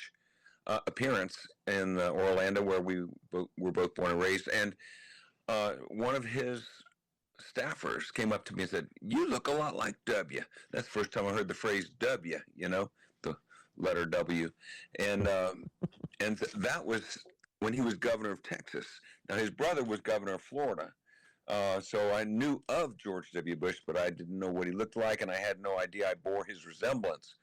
appearance in Orlando, where we were both born and raised. And one of his staffers came up to me and said, "You look a lot like W." That's the first time I heard the phrase W, the letter W. And that was when he was governor of Texas. Now, his brother was governor of Florida. So I knew of George W. Bush, but I didn't know what he looked like, and I had no idea I bore his resemblance.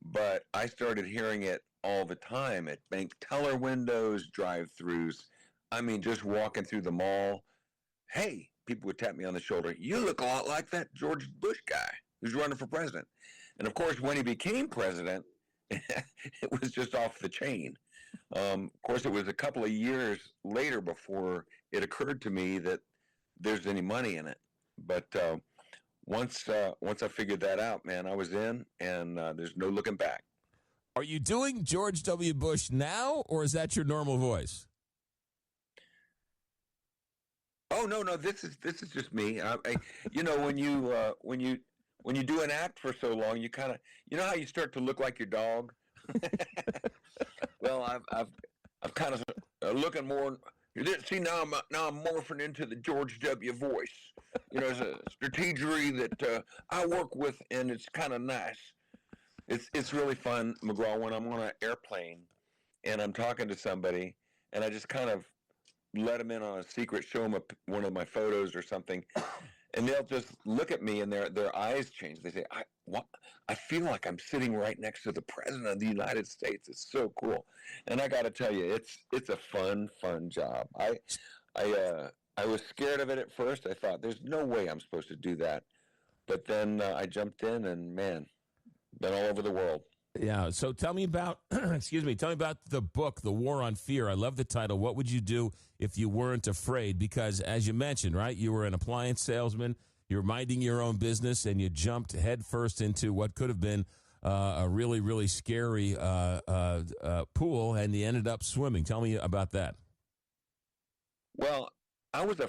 But I started hearing it all the time at bank teller windows, drive-thrus. I mean, just walking through the mall. Hey, people would tap me on the shoulder. "You look a lot like that George Bush guy who's running for president." And of course, when he became president, it was just off the chain. Of course, it was a couple of years later before it occurred to me that there's any money in it. But once I figured that out, man, I was in, and there's no looking back. Are you doing George W. Bush now, or is that your normal voice? Oh no, this is just me. When you do an act for so long, you kind of, how you start to look like your dog. Well, I've kind of looking more. See, now I'm morphing into the George W. voice. It's a strategery that I work with, and it's kind of nice. It's really fun, McGraw, when I'm on an airplane and I'm talking to somebody, and I just kind of let them in on a secret, show them one of my photos or something, and they'll just look at me and their eyes change. They say, I feel like I'm sitting right next to the President of the United States. It's so cool. And I got to tell you, it's a fun job. I was scared of it at first. I thought, there's no way I'm supposed to do that. But then I jumped in, and man, been all over the world. Yeah. So tell me about, excuse me, tell me about the book, The War on Fear. I love the title. What would you do if you weren't afraid? Because as you mentioned, right, you were an appliance salesman, you're minding your own business, and you jumped headfirst into what could have been a really, really scary pool, and you ended up swimming. Tell me about that. Well, I was a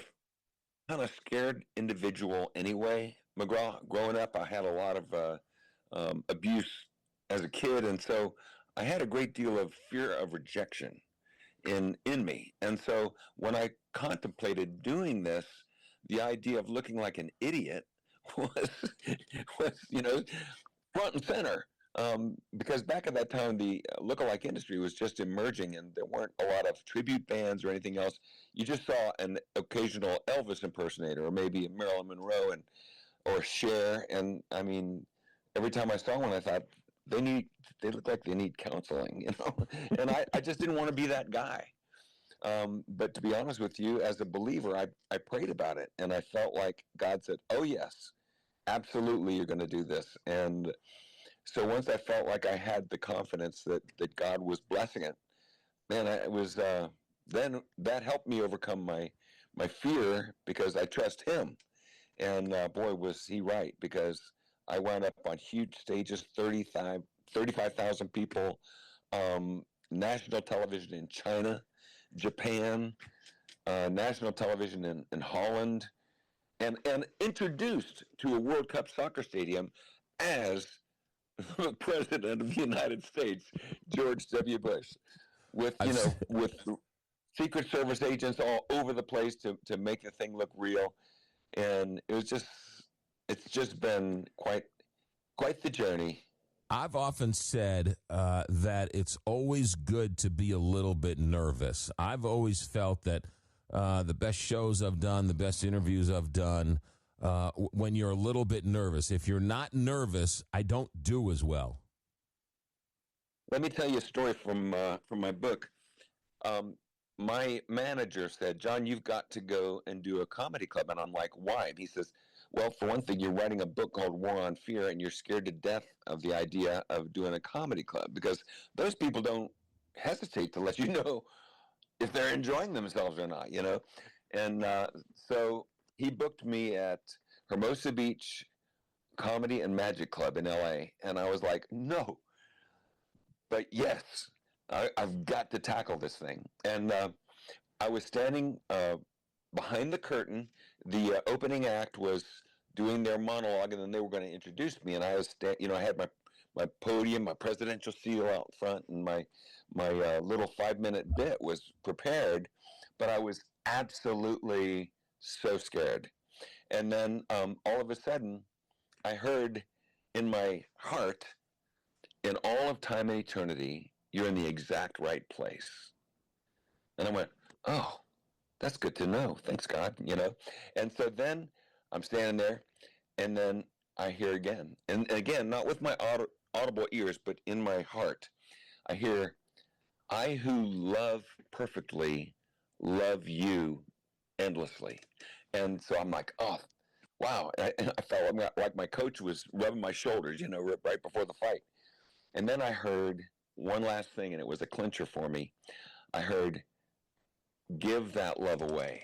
kind of scared individual anyway, McGraw. Growing up, I had a lot of abuse as a kid, and so I had a great deal of fear of rejection in me. And so when I contemplated doing this, the idea of looking like an idiot was front and center. Because back at that time, the lookalike industry was just emerging, and there weren't a lot of tribute bands or anything else. You just saw an occasional Elvis impersonator, or maybe a Marilyn Monroe or Cher. And I mean, every time I saw one, I thought, they look like they need counseling, and I just didn't want to be that guy. But to be honest with you, as a believer, I prayed about it, and I felt like God said, oh yes, absolutely, you're going to do this. And so once I felt like I had the confidence that God was blessing it, man, it was then that helped me overcome my fear, because I trust him. And boy, was he right, because I wound up on huge stages, 35,000 people, national television in China, Japan, national television in Holland, and introduced to a World Cup soccer stadium as the President of the United States, George W. Bush, with Secret Service agents all over the place to make the thing look real. And it's just been quite the journey. I've often said that it's always good to be a little bit nervous. I've always felt that the best shows I've done, the best interviews I've done, when you're a little bit nervous. If you're not nervous, I don't do as well. Let me tell you a story from my book. My manager said, John, you've got to go and do a comedy club. And I'm like, why? And he says, well, for one thing, you're writing a book called War on Fear, and you're scared to death of the idea of doing a comedy club, because those people don't hesitate to let you know if they're enjoying themselves or not, And so he booked me at Hermosa Beach Comedy and Magic Club in L.A., and I was like, no. But yes, I've got to tackle this thing. And I was standing behind the curtain. The opening act was doing their monologue, and then they were going to introduce me. And I was, I had my podium, my presidential seal out front, and my little 5-minute bit was prepared. But I was absolutely so scared. And then all of a sudden, I heard in my heart, in all of time and eternity, you're in the exact right place. And I went, oh, that's good to know. Thanks, God, And so then I'm standing there, and then I hear again. And again, not with my audible ears, but in my heart, I hear, I who love perfectly love you endlessly. And so I'm like, oh, wow. And I felt like my coach was rubbing my shoulders, right before the fight. And then I heard one last thing, and it was a clincher for me. I heard, give that love away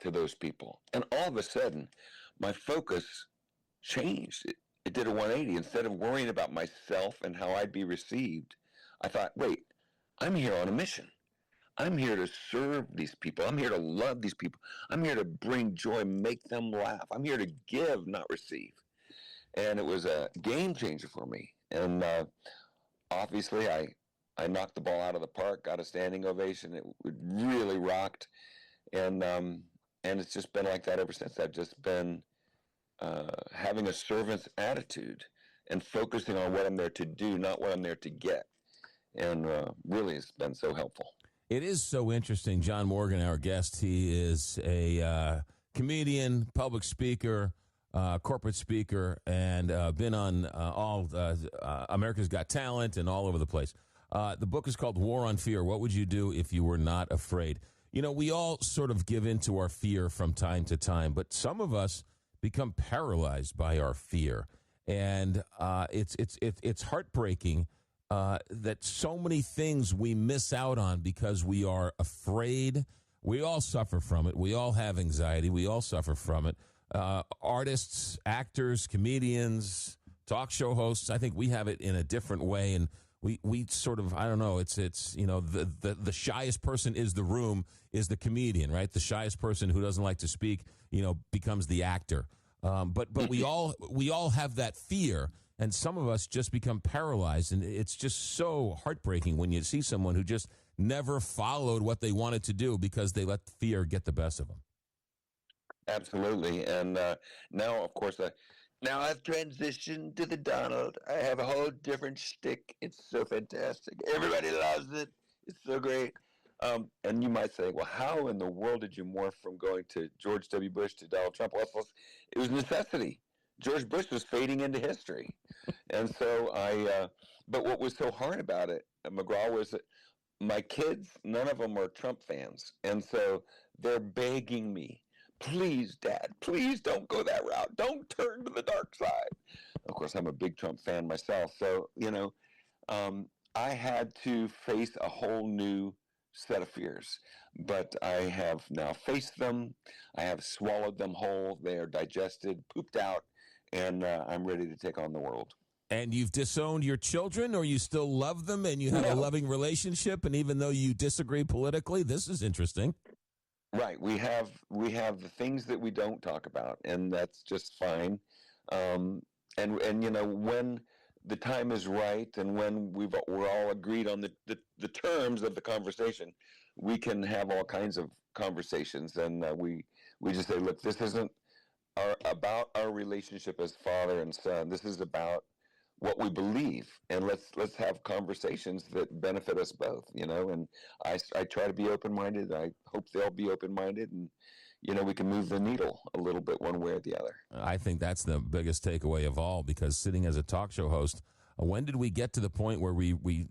to those people. And all of a sudden, my focus changed. It did a 180. Instead of worrying about myself and how I'd be received, I thought, wait, I'm here on a mission. I'm here to serve these people. I'm here to love these people. I'm here to bring joy, make them laugh. I'm here to give, not receive. And it was a game changer for me. And obviously, I knocked the ball out of the park, got a standing ovation. It really rocked. And it's just been like that ever since. I've just been having a servant's attitude and focusing on what I'm there to do, not what I'm there to get. And really, it's been so helpful. It is so interesting. John Morgan, our guest, he is a comedian, public speaker, corporate speaker, and been on all America's Got Talent and all over the place. The book is called War on Fear. What would you do if you were not afraid? We all sort of give in to our fear from time to time, but some of us, become paralyzed by our fear. And it's heartbreaking that so many things we miss out on because we are afraid. We all suffer from it. We all have anxiety. We all suffer from it. Artists, actors, comedians, talk show hosts, I think we have it in a different way. And we sort of, I don't know, it's the shyest person is the room is the comedian, right? The shyest person who doesn't like to speak, becomes the actor. But we all have that fear, and some of us just become paralyzed, and it's just so heartbreaking when you see someone who just never followed what they wanted to do because they let fear get the best of them. Absolutely. And now, of course, now I've transitioned to the Donald. I have a whole different shtick. It's so fantastic. Everybody loves it. It's so great. And you might say, well, how in the world did you morph from going to George W. Bush to Donald Trump? Well, it was necessity. George Bush was fading into history. And so but what was so hard about it, McGraw, was that my kids, none of them are Trump fans. And so they're begging me, please, Dad, please don't go that route. Don't turn to the dark side. Of course, I'm a big Trump fan myself. So, I had to face a whole new set of fears. But I have now faced them. I have swallowed them whole. They are digested, pooped out, and I'm ready to take on the world. And you've disowned your children, or you still love them and you have a loving relationship, and even though you disagree politically? This is interesting. Right. We have the things that we don't talk about, and that's just fine. And when the time is right, and when we're all agreed on the terms of the conversation, we can have all kinds of conversations. And we just say, look, this isn't about our relationship as father and son. This is about what we believe, and let's have conversations that benefit us both, and I try to be open-minded. I hope they'll be open-minded, and we can move the needle a little bit one way or the other. I think that's the biggest takeaway of all, because sitting as a talk show host, when did we get to the point where we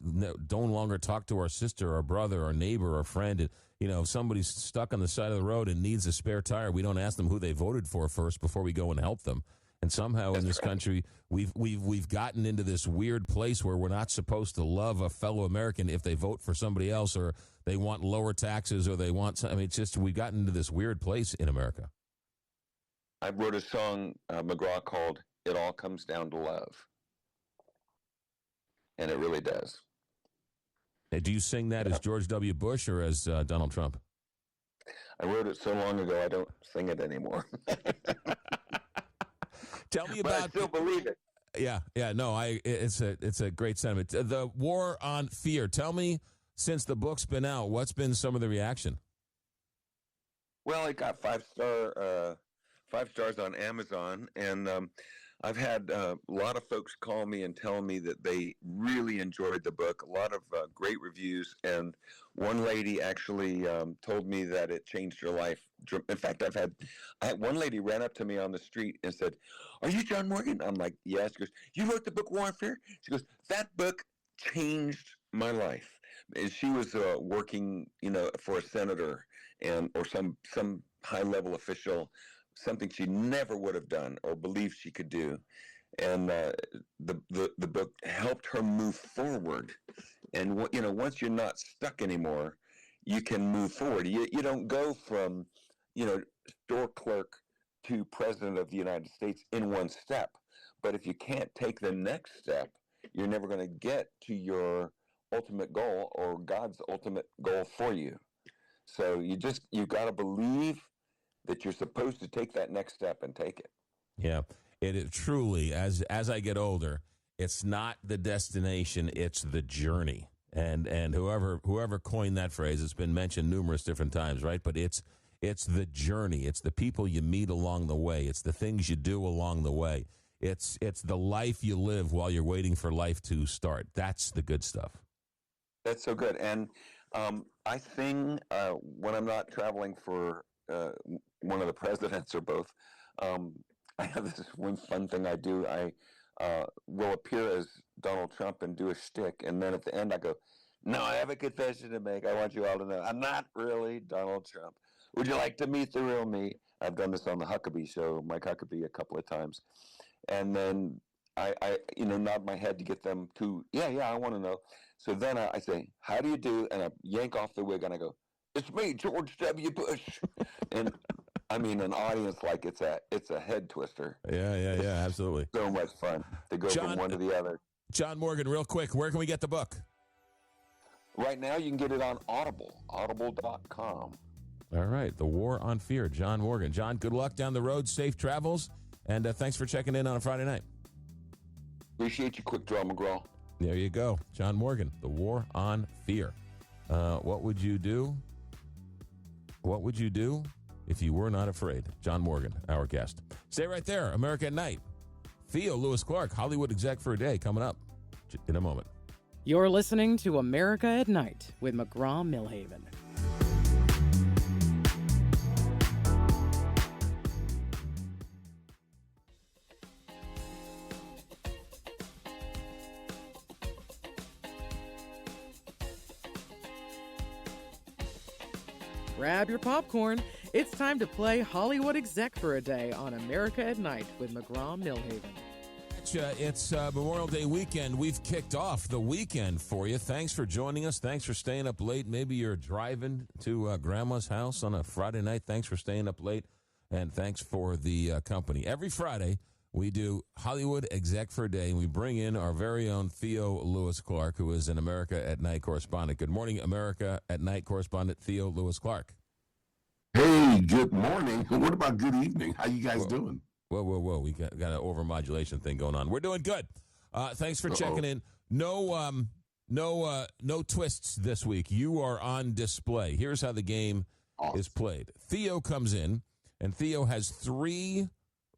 don't longer talk to our sister, our brother, our neighbor, our friend? And, if somebody's stuck on the side of the road and needs a spare tire, we don't ask them who they voted for first before we go and help them. And somehow in this country, we've gotten into this weird place where we're not supposed to love a fellow American if they vote for somebody else, or they want lower taxes, or they want. It's just we've gotten into this weird place in America. I wrote a song, McGraw, called "It All Comes Down to Love," and it really does. Do you sing that as George W. Bush or as Donald Trump? I wrote it so long ago, I don't sing it anymore. Tell me but about. I still believe it. Yeah. No, it's a great sentiment. The war on fear. Tell me, since the book's been out, what's been some of the reaction? Well, it got 5 stars on Amazon, and I've had a lot of folks call me and tell me that they really enjoyed the book. A lot of great reviews, and one lady actually told me that it changed her life. In fact, I had one lady ran up to me on the street and said, "Are you John Morgan?" I'm like, "Yes." She goes, "You wrote the book War on Fear?" She goes, "That book changed my life." And she was working, for a senator or some high-level official, something she never would have done or believed she could do. And the book helped her move forward. And once you're not stuck anymore, you can move forward. You don't go from store clerk to president of the United States in one step. But if you can't take the next step, you're never going to get to your ultimate goal or God's ultimate goal for you. So you got to believe that you're supposed to take that next step and take it. Yeah, it is truly, as I get older, it's not the destination, it's the journey. And whoever coined that phrase, it's been mentioned numerous different times, right? But it's the journey. It's the people you meet along the way. It's the things you do along the way. It's the life you live while you're waiting for life to start. That's the good stuff. That's so good. And I sing when I'm not traveling for one of the presidents or both. I have this one fun thing I do. I will appear as Donald Trump and do a shtick, and then at the end I go, "No, I have a confession to make. I want you all to know I'm not really Donald Trump. Would you like to meet the real me? I've done this on the Huckabee show, Mike Huckabee, a couple of times. And then I nod my head to get them to, yeah, I want to know. So then I say, how do you do? And I yank off the wig and I go, it's me, George W. Bush. And I mean, an audience like it's a head twister. Yeah, absolutely. So much fun to go from one to the other. John Morgan, real quick, where can we get the book? Right now, you can get it on Audible, audible.com. All right, The War on Fear, John Morgan. John, good luck down the road, safe travels, and thanks for checking in on a Friday night. Appreciate you, Quick Draw McGraw. There you go. John Morgan, The War on Fear. What would you do? What would you do if you were not afraid? John Morgan, our guest. Stay right there. America at Night. Theo Lewis Clark, Hollywood exec for a day, coming up in a moment. You're listening to America at Night with McGraw Milhaven. Grab your popcorn. It's time to play Hollywood Exec for a Day on America at Night with McGraw Milhaven. It's Memorial Day weekend. We've kicked off the weekend for you. Thanks for joining us. Thanks for staying up late. Maybe you're driving to Grandma's house on a Friday night. Thanks for staying up late, and thanks for the company. Every Friday, we do Hollywood Exec for a Day, and we bring in our very own Theo Lewis Clark, who is an America at Night correspondent. Good morning, America at Night correspondent Theo Lewis Clark. Hey, good morning. What about good evening? How you guys doing? Whoa. We got an overmodulation thing going on. We're doing good. Thanks for checking in. No twists this week. You are on display. Here's how the game is played. Theo comes in, and Theo has 3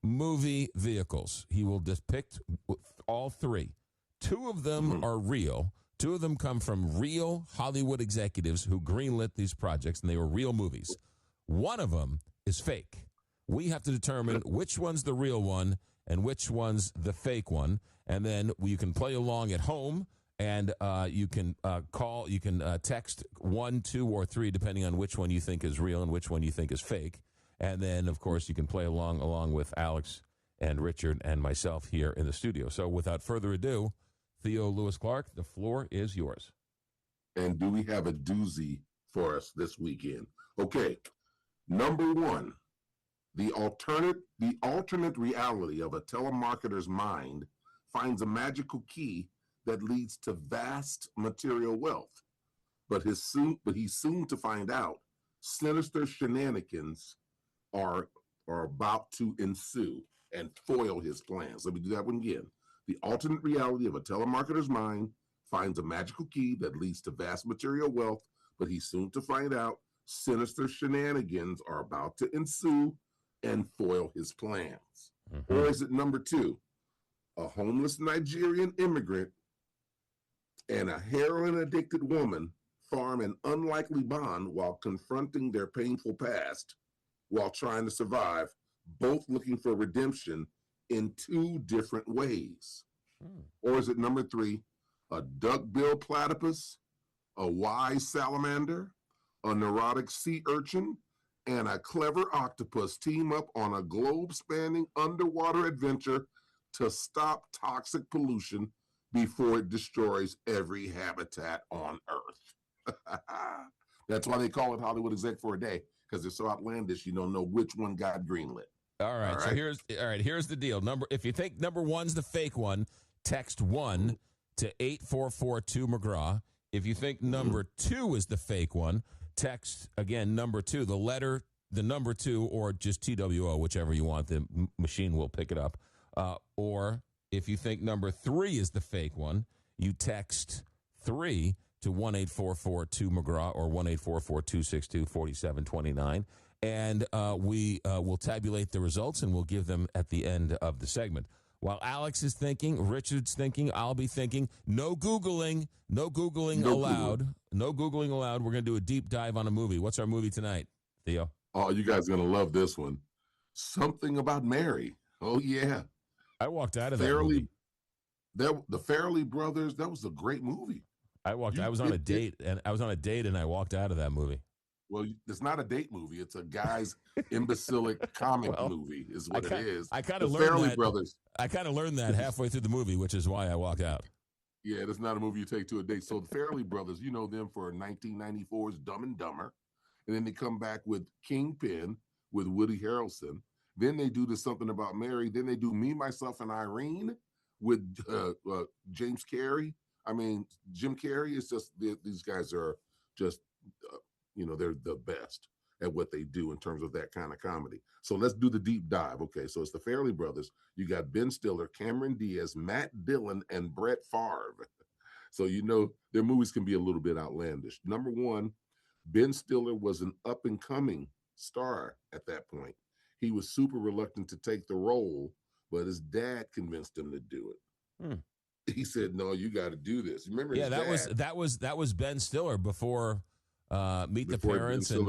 movie vehicles. He will depict all 3. 2 of them are real. 2 of them come from real Hollywood executives who greenlit these projects, and they were real movies. 1 of them is fake. We have to determine which one's the real one and which one's the fake one. And then you can play along at home, and you can call, you can text 1, 2, or 3, depending on which one you think is real and which one you think is fake. And then, of course, you can play along with Alex and Richard and myself here in the studio. So without further ado, Theo Lewis Clark, the floor is yours. And do we have a doozy for us this weekend? Okay, number 1. The alternate reality of a telemarketer's mind finds a magical key that leads to vast material wealth. But he's soon to find out sinister shenanigans are about to ensue and foil his plans. Let me do that one again. The alternate reality of a telemarketer's mind finds a magical key that leads to vast material wealth, but he's soon to find out sinister shenanigans are about to ensue and foil his plans. Or is it number 2? A homeless Nigerian immigrant and a heroin-addicted woman form an unlikely bond while confronting their painful past while trying to survive, both looking for redemption in 2 different ways. Or is it number 3? A duck-billed platypus, a wise salamander, a neurotic sea urchin, and a clever octopus team up on a globe-spanning underwater adventure to stop toxic pollution before it destroys every habitat on Earth. That's why they call it Hollywood Exec for a Day, because it's so outlandish you don't know which one got greenlit. All right. So here's the deal. If you think number 1's the fake one, text 1 to 8442 McGraw. If you think number 2 is the fake one, text, again, number 2, the number 2, or just TWO, whichever you want. The machine will pick it up. Or if you think number 3 is the fake one, you text 3 to 18442 McGraw or 18442624729. And we will tabulate the results, and we'll give them at the end of the segment. While Alex is thinking, Richard's thinking, I'll be thinking. No Googling allowed. No Googling allowed. We're going to do a deep dive on a movie. What's our movie tonight, Theo? Oh, you guys are going to love this one. Something About Mary. Oh, yeah. I walked out of that movie. The Farrelly brothers, that was a great movie. I was on a date, and I walked out of that movie. Well, it's not a date movie. It's a guy's imbecilic comic movie is what it is. I kind The of learned Farrelly that. Brothers. I kind of learned that halfway through the movie, which is why I walked out. Yeah, that's not a movie you take to a date. So the Farrelly Brothers, you know them for 1994's Dumb and Dumber. And then they come back with Kingpin with Woody Harrelson. Then they do Something About Mary. Then they do Me, Myself, and Irene with James Carrey. I mean, Jim Carrey is just, these guys are just, they're the best at what they do in terms of that kind of comedy. So let's do the deep dive. Okay, so it's the Farrelly Brothers. You got Ben Stiller, Cameron Diaz, Matt Dillon, and Brett Favre. So their movies can be a little bit outlandish. Number one, Ben Stiller was an up-and-coming star at that point. He was super reluctant to take the role, but his dad convinced him to do it. He said, "No, you got to do this." Remember? Yeah, that was Ben Stiller before Meet the Parents, and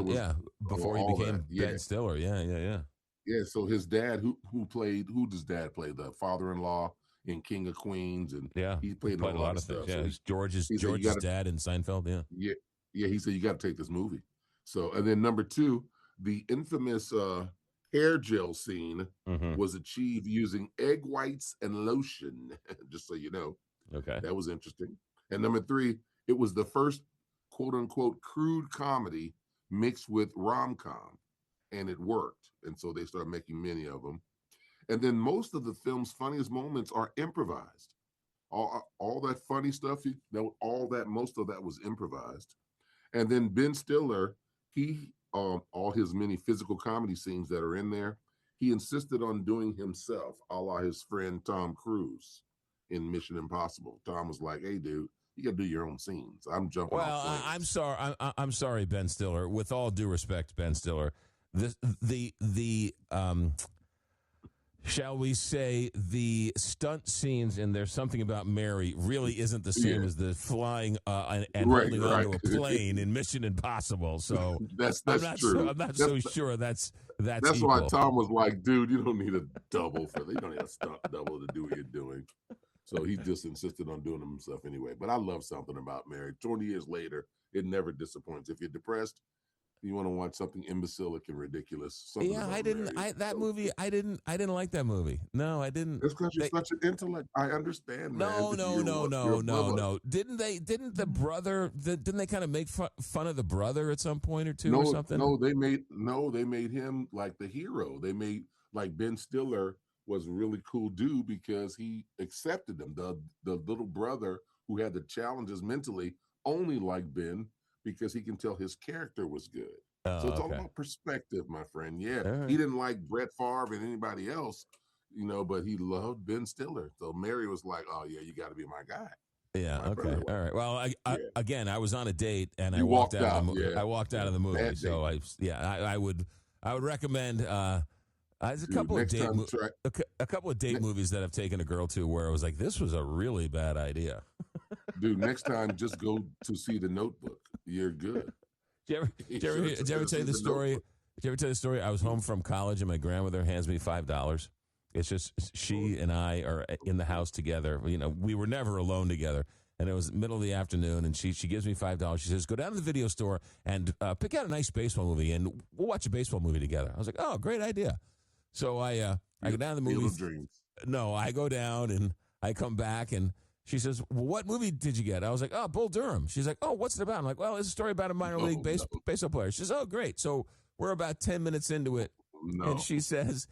before he became Ben Stiller. Yeah. So his dad, who does dad play? The father-in-law in King of Queens, and he played a lot of stuff. Yeah, so George's dad in Seinfeld. Yeah. He said you got to take this movie. So, and then number two, the infamous hair gel scene was achieved using egg whites and lotion. Just so you know. Okay. That was interesting. And number three, it was the first quote unquote crude comedy mixed with rom-com, and it worked. And so they started making many of them. And then most of the film's funniest moments are improvised. All that funny stuff, most of that was improvised. And then Ben Stiller, all his many physical comedy scenes that are in there, he insisted on doing himself, a la his friend Tom Cruise in Mission Impossible. Tom was like, "Hey, dude, you got to do your own scenes. I'm jumping off planes." I'm sorry. I'm sorry, Ben Stiller. With all due respect, Ben Stiller, the shall we say, the stunt scenes in There's Something About Mary really isn't the same as the flying and holding onto a plane in Mission Impossible. So that's true. I'm not so sure that's equal. Why Tom was like, "Dude, you don't need a double for that. You don't need a stunt double to do what you're doing." So he just insisted on doing them himself anyway. But I love Something About Mary. 20 years later, it never disappoints. If you're depressed, you want to watch something imbecilic and ridiculous. I didn't like that movie. No, I didn't. That's because you're such an intellect. I understand. No. Didn't the brother? Didn't they kind of make fun of the brother at some point or two or something? No, they made him like the hero. They made like Ben Stiller was a really cool dude because he accepted him. The little brother who had the challenges mentally only liked Ben because he can tell his character was good. So it's all about perspective, my friend. Yeah, right. He didn't like Brett Favre and anybody else, but he loved Ben Stiller. So Mary was like, "Oh yeah, you got to be my guy." Yeah. Okay. All right. Well, again, I was on a date and I walked out of the movie. I walked out of the movie. So I would recommend. There's a couple of date movies that I've taken a girl to where I was like, this was a really bad idea. Dude, next time just go to see The Notebook. You're good. Did you ever tell you the story? Did you ever tell you the story? I was home from college and my grandmother hands me $5. It's just she and I are in the house together. We were never alone together. And it was middle of the afternoon, and she gives me $5. She says, "Go down to the video store and pick out a nice baseball movie, and we'll watch a baseball movie together." I was like, "Oh, great idea." So I go down to the movie. No, I go down and I come back and she says, "Well, what movie did you get?" I was like, "Oh, Bull Durham." She's like, "Oh, what's it about?" I'm like, "Well, it's a story about a minor league baseball player." She says, "Oh, great." So we're about 10 minutes into it. And she says,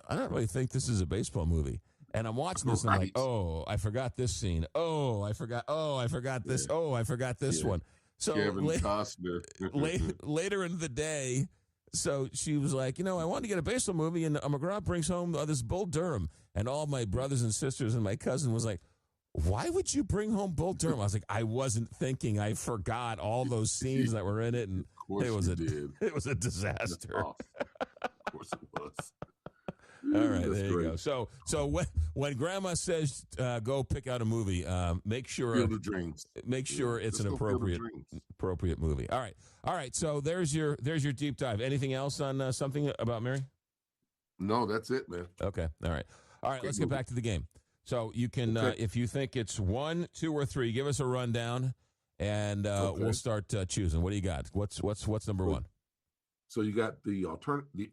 "I don't really think this is a baseball movie." And I'm watching this and I'm like, "Oh, I forgot this scene. Oh, I forgot this. Oh, I forgot this one." So Kevin Costner. later in the day, so she was like, I wanted to get a baseball movie, and McGraw brings home this Bull Durham. And all my brothers and sisters and my cousin was like, "Why would you bring home Bull Durham?" I was like, "I wasn't thinking. I forgot all those scenes that were in it." And it was a disaster. Of course it was. All right, there you go. So when Grandma says go pick out a movie, make sure Field of Dreams. Make sure it's an appropriate movie. All right. So there's your deep dive. Anything else on Something About Mary? No, that's it, man. Okay. All right. Let's get back to the game. So you can, if you think it's 1, 2, or 3, give us a rundown, and we'll start choosing. What do you got? What's number one? So you got the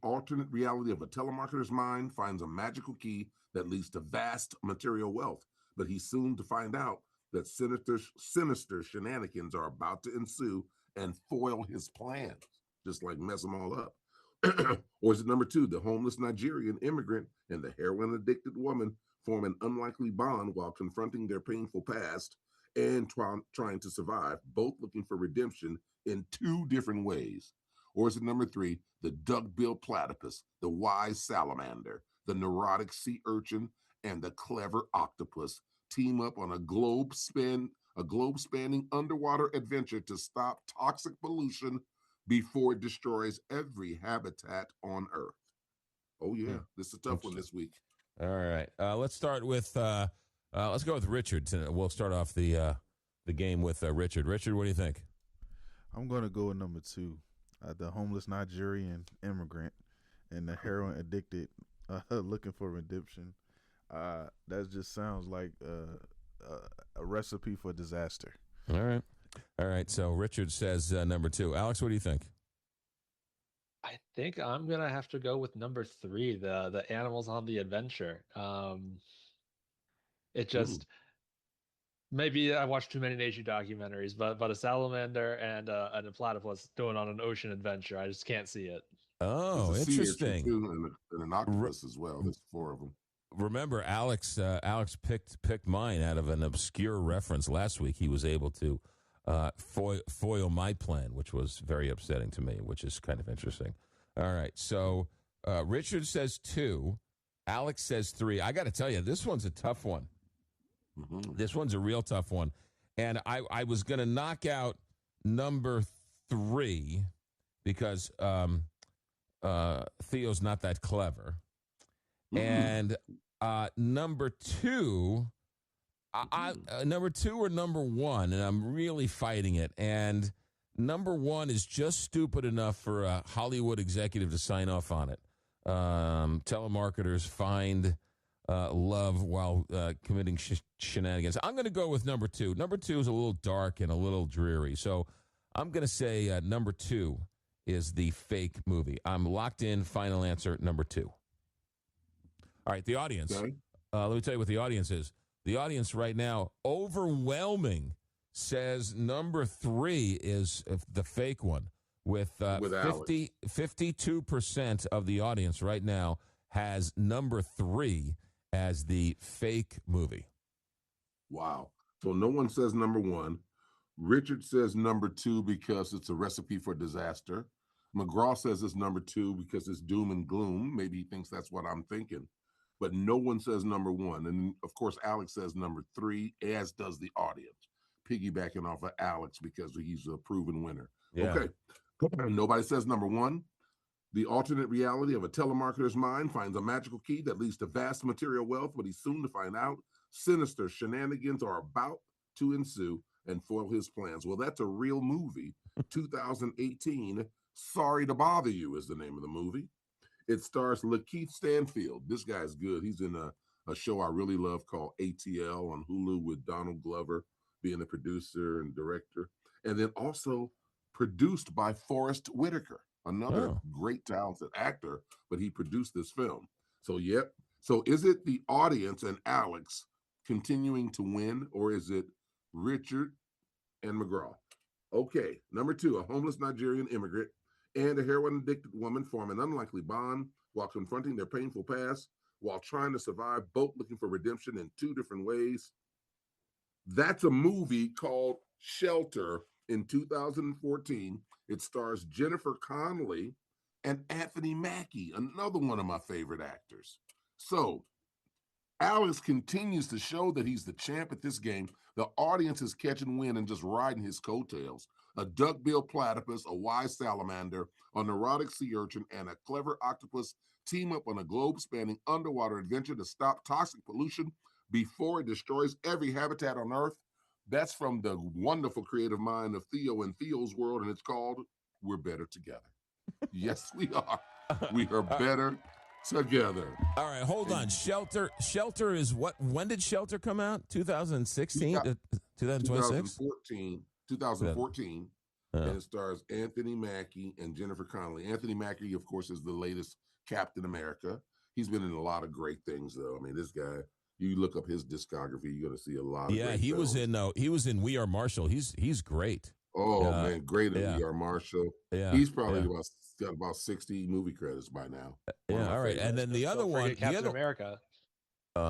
alternate reality of a telemarketer's mind finds a magical key that leads to vast material wealth, but he's soon to find out that sinister shenanigans are about to ensue and foil his plans, just like mess them all up. Or is it number two, the homeless Nigerian immigrant and the heroin-addicted woman form an unlikely bond while confronting their painful past and trying to survive, both looking for redemption in two different ways? Or is it number three, the duck-billed platypus, the wise salamander, the neurotic sea urchin, and the clever octopus team up on a globe-spanning underwater adventure to stop toxic pollution before it destroys every habitat on Earth? Oh yeah, this is a tough one this week. All right, let's start with let's go with Richard. We'll start off the game with Richard. Richard, what do you think? I'm going to go with number two, the homeless Nigerian immigrant and the heroin addicted looking for redemption. That just sounds like a recipe for disaster. All right. So Richard says number two. Alex, what do you think? I think I'm gonna have to go with number three, the animals on the adventure. It just maybe I watched too many nature documentaries, but a salamander and a platypus going on an ocean adventure, I just can't see it. Oh, interesting. And an octopus as well. There's four of them. Remember, Alex picked mine out of an obscure reference last week. He was able to foil my plan, which was very upsetting to me, which is kind of interesting. All right, so Richard says two, Alex says three. I got to tell you, this one's a tough one. Mm-hmm. This one's a real tough one, and I was going to knock out number three because Theo's not that clever. And number two, number two or number one, and I'm really fighting it. And number one is just stupid enough for a Hollywood executive to sign off on it. Telemarketers find love while committing shenanigans. I'm going to go with number two. Number two is a little dark and a little dreary. So I'm going to say number two is the fake movie. I'm locked in. Final answer, number two. All right, the audience. Okay. Let me tell you what the audience is. The audience right now, overwhelming, says number three is the fake one. With 52% of the audience right now has number three as the fake movie. Wow. So no one says number one. Richard says number two because it's a recipe for disaster. McGraw says it's number two because it's doom and gloom. Maybe he thinks that's what I'm thinking. But no one says number one. And, of course, Alex says number three, as does the audience, piggybacking off of Alex because he's a proven winner. Yeah. Okay. Nobody says number one. The alternate reality of a telemarketer's mind finds a magical key that leads to vast material wealth, but he's soon to find out sinister shenanigans are about to ensue and foil his plans. Well, that's a real movie. 2018, Sorry to Bother You is the name of the movie. It stars Lakeith Stanfield. This guy's good. He's in a show I really love called ATL on Hulu with Donald Glover being the producer and director. And then also produced by Forrest Whitaker, another great talented actor, but he produced this film. So, yep. So is it the audience and Alex continuing to win, or is it Richard and McGraw? Okay, number two, a homeless Nigerian immigrant and a heroin-addicted woman form an unlikely bond while confronting their painful past, while trying to survive, both looking for redemption in two different ways. That's a movie called Shelter in 2014. It stars Jennifer Connelly and Anthony Mackie, another one of my favorite actors. So Alex continues to show that he's the champ at this game. The audience is catching wind and just riding his coattails. A duck-billed platypus, a wise salamander, a neurotic sea urchin, and a clever octopus team up on a globe-spanning underwater adventure to stop toxic pollution before it destroys every habitat on Earth. That's from the wonderful creative mind of Theo and Theo's World, and it's called We're Better Together. Yes, we are. We are better together. All right, hold on. Shelter is what? When did Shelter come out? 2016? 2026? 2014. And it stars Anthony Mackie and Jennifer Connelly. Anthony Mackie, of course, is the latest Captain America. He's been in a lot of great things, though. I mean, this guy, you look up his discography, you're going to see a lot of great he films. he was in We Are Marshall. He's great. Oh, man, great in We Are Marshall. Yeah. He's probably got about 60 movie credits by now. Yeah, all right. And then the other one, Captain America.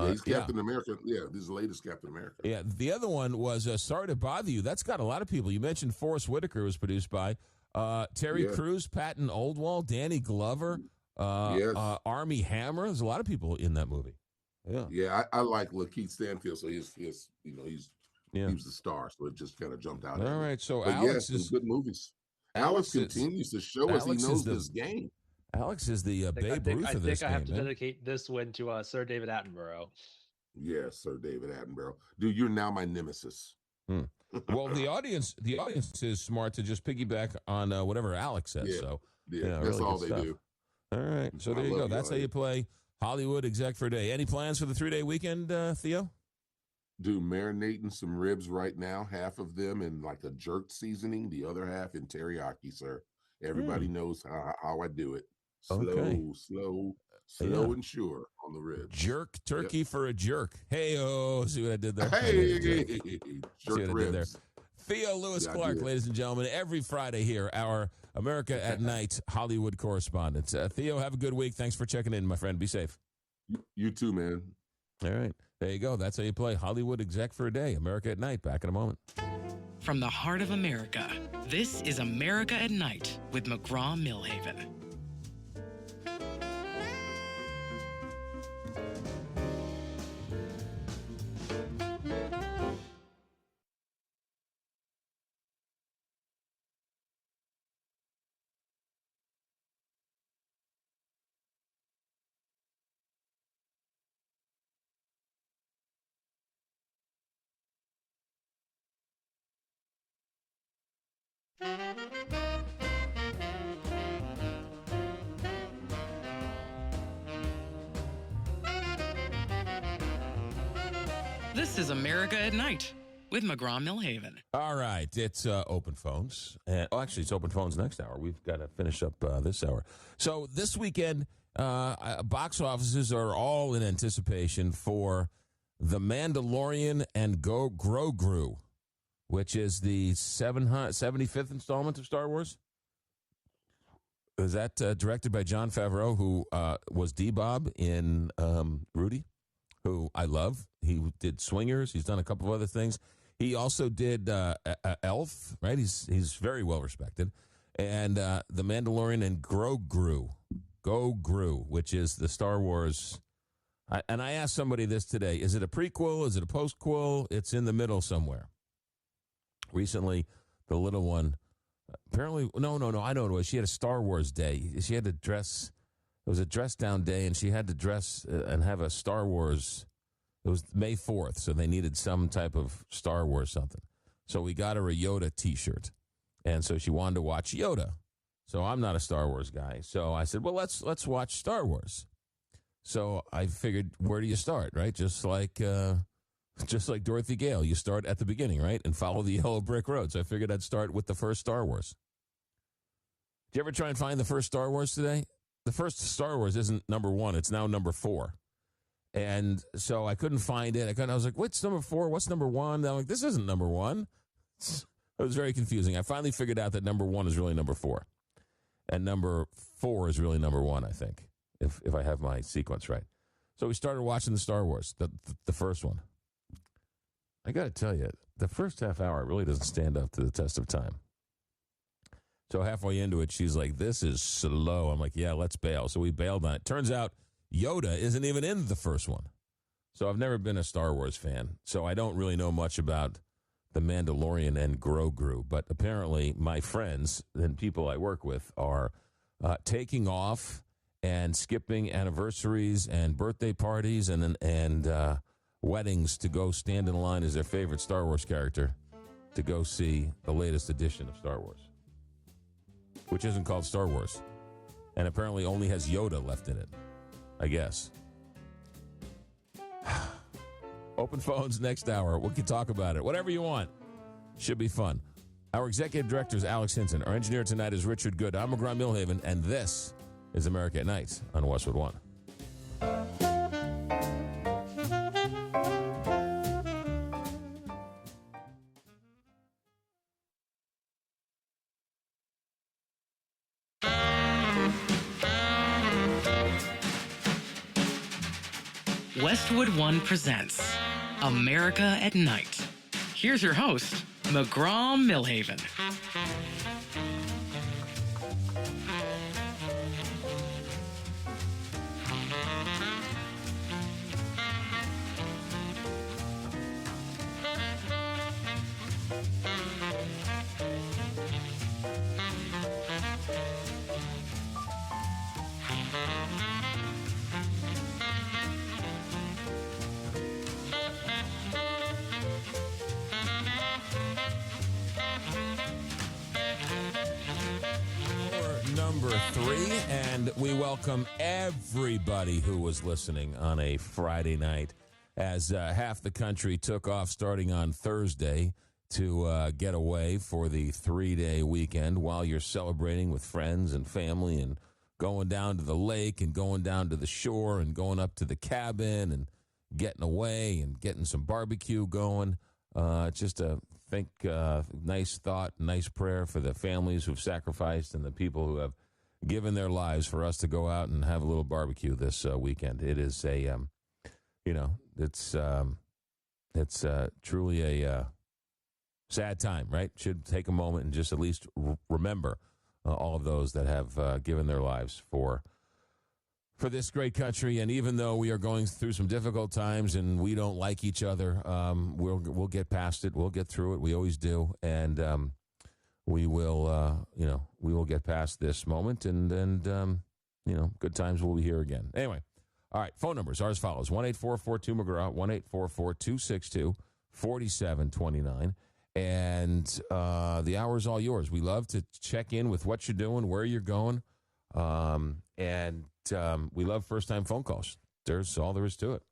He's Captain America. Yeah, this is the latest Captain America. Yeah, the other one was Sorry to Bother You. That's got a lot of people. You mentioned Forrest Whitaker was produced by Terry Crews, Patton Oswalt, Danny Glover, Armie Hammer. There's a lot of people in that movie. Yeah, I like Lakeith Stanfield, so he's he was the star, so it just kind of jumped out. All right, so but Alex is good movies. Alex continues to show us he knows this game. Alex is the Babe Ruth of this game. I have to dedicate this win to Sir David Attenborough. Yes, Sir David Attenborough. Dude, you're now my nemesis. Well, the audience is smart to just piggyback on whatever Alex says. So that's really all they do. All right, so there you go. That's how you play Hollywood Exec for a Day. Any plans for the 3-day weekend, Theo? Dude, marinating some ribs right now. Half of them in like a jerk seasoning, the other half in teriyaki, sir. Everybody knows how I do it. Slow and sure on the ribs. Jerk turkey for a jerk. Hey-oh, see what I did there? Hey, jerk ribs. Theo Lewis Clark, ladies and gentlemen, every Friday here, our America at Night Hollywood correspondent. Theo, have a good week. Thanks for checking in, my friend. Be safe. You too, man. All right. There you go. That's how you play Hollywood Exec for a Day. America at Night. Back in a moment. From the heart of America, this is America at Night with McGraw Milhaven. This is America at Night with McGraw Milhaven. All right, it's open phones. Actually, it's open phones next hour. We've got to finish up this hour. So this weekend, box offices are all in anticipation for The Mandalorian and Grogu, which is the 75th installment of Star Wars. Is that directed by Jon Favreau, who was D-Bob in Rudy, who I love. He did Swingers. He's done a couple of other things. He also did Elf, right? He's very well respected. And The Mandalorian and Grogu, which is the Star Wars. And I asked somebody this today. Is it a prequel? Is it a postquel? It's in the middle somewhere. Recently, the little one, apparently, no, I know what it was. She had a Star Wars day. She had to dress. It was a dress-down day, and she had to dress and have a Star Wars. It was May 4th, so they needed some type of Star Wars something. So we got her a Yoda T-shirt, and so she wanted to watch Yoda. So I'm not a Star Wars guy. So I said, well, let's watch Star Wars. So I figured, where do you start, right? Just like Dorothy Gale, you start at the beginning, right, and follow the yellow brick road. So I figured I'd start with the first Star Wars. Did you ever try and find the first Star Wars today? The first Star Wars isn't number 1. It's now number 4. And so I couldn't find it. I was like, what's number 4? What's number 1? And I'm like, this isn't number 1. It was very confusing. I finally figured out that number 1 is really number 4. And number 4 is really number 1, I think, if I have my sequence right. So we started watching the Star Wars, the first one. I got to tell you, the first half hour really doesn't stand up to the test of time. So halfway into it, she's like, this is slow. I'm like, yeah, let's bail. So we bailed on it. Turns out Yoda isn't even in the first one. So I've never been a Star Wars fan. So I don't really know much about The Mandalorian and Grogu. But apparently my friends and people I work with are taking off and skipping anniversaries and birthday parties and weddings to go stand in line as their favorite Star Wars character to go see the latest edition of Star Wars, which isn't called Star Wars, and apparently only has Yoda left in it, I guess. Open phones next hour. We can talk about it. Whatever you want. Should be fun. Our executive director is Alex Hinton. Our engineer tonight is Richard Good. I'm McGraw Milhaven, and this is America at Night on Westwood One. Westwood One presents America at Night. Here's your host, McGraw Milhaven. Number 3, and we welcome everybody who was listening on a Friday night as half the country took off starting on Thursday to get away for the 3-day weekend while you're celebrating with friends and family and going down to the lake and going down to the shore and going up to the cabin and getting away and getting some barbecue going. Just a nice thought, nice prayer for the families who've sacrificed and the people who have given their lives for us to go out and have a little barbecue this weekend. It is it's truly a sad time, right? Should take a moment and just at least remember all of those that have given their lives for this great country. And even though we are going through some difficult times and we don't like each other, we'll get past it. We'll get through it. We always do. And we will get past this moment and good times will be here again. Anyway, all right, phone numbers are as follows: 1-844-2-McGraw, 1-844-262-4729. And the hour is all yours. We love to check in with what you're doing, where you're going, and we love first-time phone calls. There's all there is to it.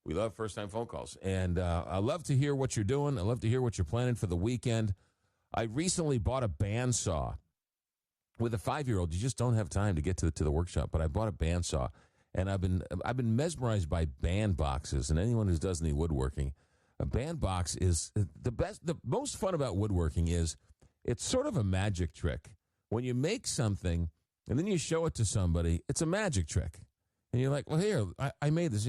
We love first-time phone calls. And I love to hear what you're doing. I love to hear what you're planning for the weekend. I recently bought a bandsaw. With a 5-year-old, you just don't have time to get to the workshop. But I bought a bandsaw, and I've been mesmerized by band boxes. And anyone who does any woodworking, a band box is the best. The most fun about woodworking is it's sort of a magic trick. When you make something and then you show it to somebody, it's a magic trick. And you're like, well, here, I made this.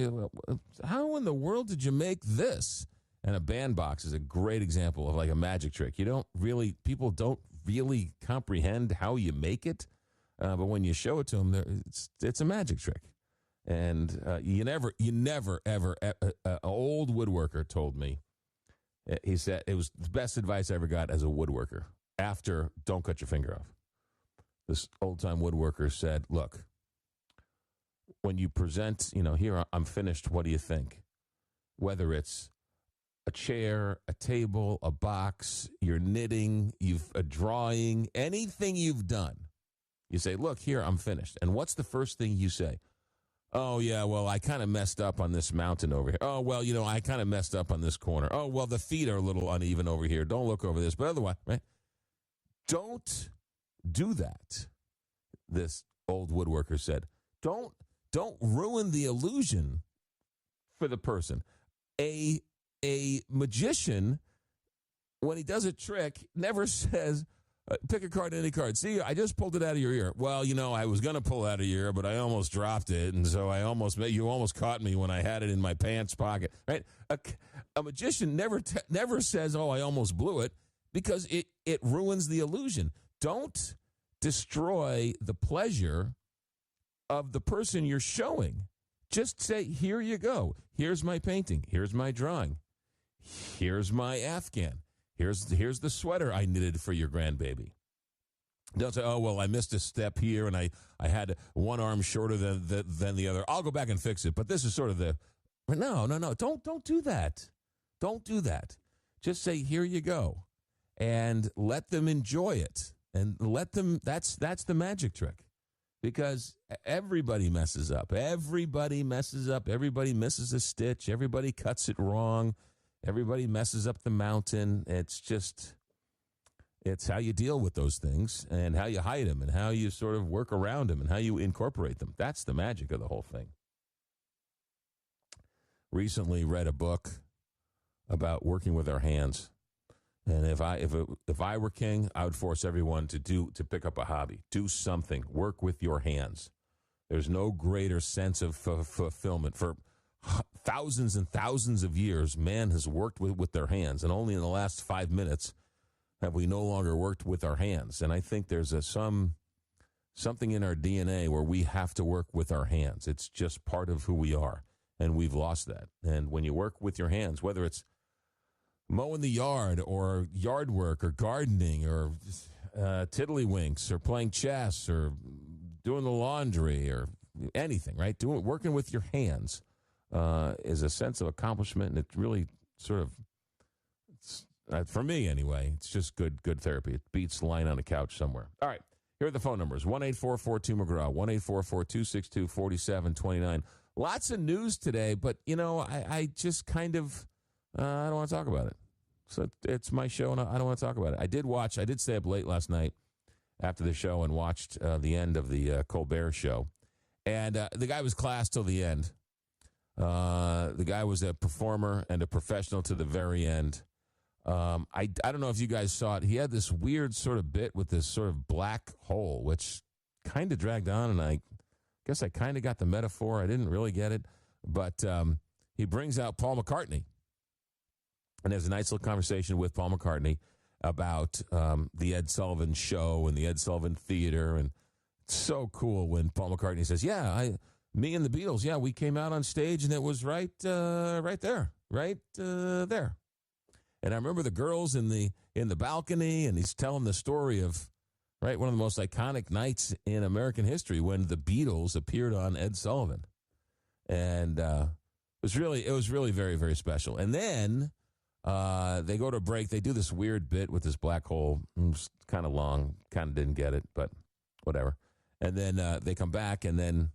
How in the world did you make this? And a band box is a great example of like a magic trick. People don't really comprehend how you make it. But when you show it to them, it's a magic trick. And you never, ever, an old woodworker told me, he said, it was the best advice I ever got as a woodworker. After, don't cut your finger off. This old-time woodworker said, look, when you present, here, I'm finished, what do you think? Whether it's a chair, a table, a box, you're knitting, a drawing, anything you've done, you say, look, here, I'm finished. And what's the first thing you say? Oh, yeah, well, I kind of messed up on this mountain over here. Oh, well, I kind of messed up on this corner. Oh, well, the feet are a little uneven over here. Don't look over this. But otherwise, right? Don't do that, this old woodworker said. Don't ruin the illusion for the person. A magician, when he does a trick, never says, pick a card, any card. See, I just pulled it out of your ear. Well, I was going to pull it out of your ear, but I almost dropped it, and so you almost caught me when I had it in my pants pocket. Right? A magician never says, oh, I almost blew it, because it ruins the illusion. Don't destroy the pleasure of the person you're showing. Just say, here you go. Here's my painting. Here's my drawing. Here's my Afghan. Here's the sweater I knitted for your grandbaby. Don't say, oh, well, I missed a step here, and I had one arm shorter than the other. I'll go back and fix it, but this is sort of the... No. Don't do that. Don't do that. Just say, here you go, and let them enjoy it. And let them... That's the magic trick. Because everybody messes up. Everybody messes up. Everybody misses a stitch. Everybody cuts it wrong. Everybody messes up the mountain. It's just, It's how you deal with those things and how you hide them and how you sort of work around them and how you incorporate them. That's the magic of the whole thing. Recently read a book about working with our hands. And if I were king, I would force everyone to pick up a hobby, do something, work with your hands. There's no greater sense of fulfillment. For thousands and thousands of years, man has worked with their hands, and only in the last 5 minutes have we no longer worked with our hands. And I think there's something in our DNA where we have to work with our hands. It's just part of who we are, and we've lost that. And when you work with your hands, whether it's mowing the yard or yard work or gardening or tiddlywinks or playing chess or doing the laundry or anything, right? Working with your hands is a sense of accomplishment, and it really sort of, for me anyway, it's just good therapy. It beats lying on a couch somewhere. All right, here are the phone numbers: 1-844-2-McGraw, 1-844-262-4729. Lots of news today, but I just kind of I don't want to talk about it. So it's my show, and I don't want to talk about it. I did stay up late last night after the show and watched the end of the Colbert show. And the guy was class till the end. The guy was a performer and a professional to the very end. I don't know if you guys saw it. He had this weird sort of bit with this sort of black hole, which kind of dragged on, and I guess I kind of got the metaphor. I didn't really get it. But he brings out Paul McCartney. And there's a nice little conversation with Paul McCartney about the Ed Sullivan Show and the Ed Sullivan Theater. And it's so cool when Paul McCartney says, me and the Beatles, we came out on stage and it was right there. And I remember the girls in the balcony, and he's telling the story of one of the most iconic nights in American history when the Beatles appeared on Ed Sullivan. And it was really very, very special. And then they go to a break. They do this weird bit with this black hole. It's kind of long. Kind of didn't get it, but whatever. And then they come back, and then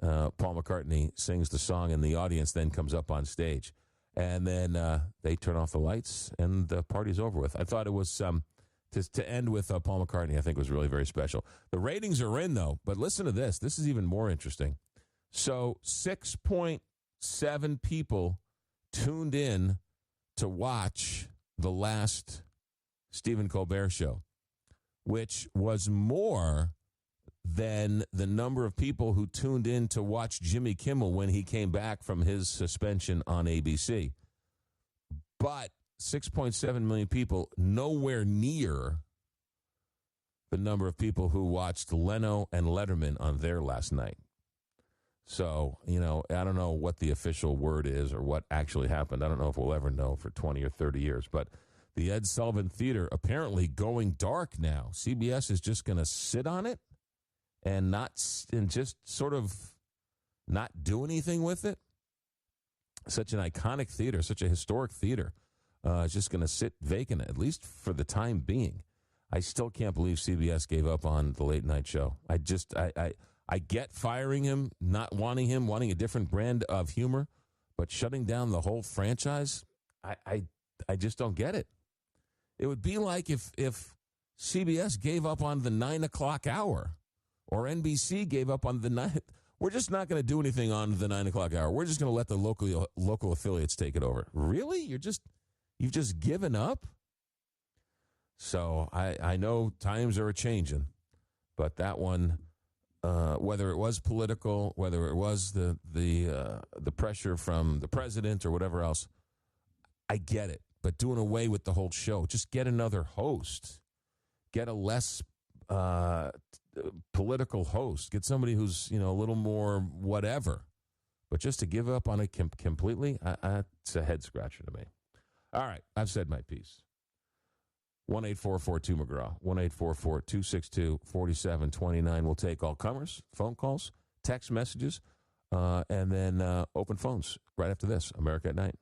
Paul McCartney sings the song, and the audience then comes up on stage. And then they turn off the lights, and the party's over with. I thought it was to end with Paul McCartney, I think was really very special. The ratings are in, though, but listen to this. This is even more interesting. So 6.7 people tuned in to watch the last Stephen Colbert show, which was more than the number of people who tuned in to watch Jimmy Kimmel when he came back from his suspension on ABC. But 6.7 million people, nowhere near the number of people who watched Leno and Letterman on their last night. So, I don't know what the official word is or what actually happened. I don't know if we'll ever know for 20 or 30 years. But the Ed Sullivan Theater apparently going dark now. CBS is just going to sit on it and just sort of not do anything with it. Such an iconic theater, such a historic theater, is just going to sit vacant, at least for the time being. I still can't believe CBS gave up on the late night show. I get firing him, not wanting him, wanting a different brand of humor, but shutting down the whole franchise, I just don't get it. It would be like if CBS gave up on the 9 o'clock hour, or NBC gave up on the 9. We're just not going to do anything on the 9 o'clock hour. We're just going to let the local affiliates take it over. Really? You've just given up? So I know times are a-changing, but that one, whether it was political, whether it was the pressure from the president or whatever else, I get it. But doing away with the whole show, just get another host. Get a less political host. Get somebody who's a little more whatever. But just to give up on it completely, it's a head scratcher to me. All right, I've said my piece. 1-844-2-McGraw, 1-844-262-4729. We'll take all comers, phone calls, text messages, and then open phones right after this. America at Night.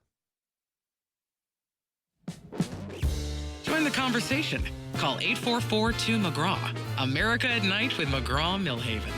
Join the conversation. Call 844-2-McGraw. America at Night with McGraw Milhaven.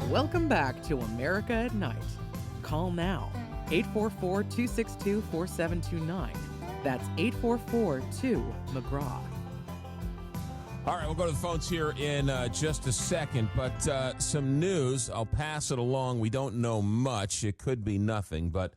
Welcome back to America at Night. Call now, 844-262-4729. That's 844-2-McGraw. All right, we'll go to the phones here in just a second, but some news. I'll pass it along. We don't know much. It could be nothing, but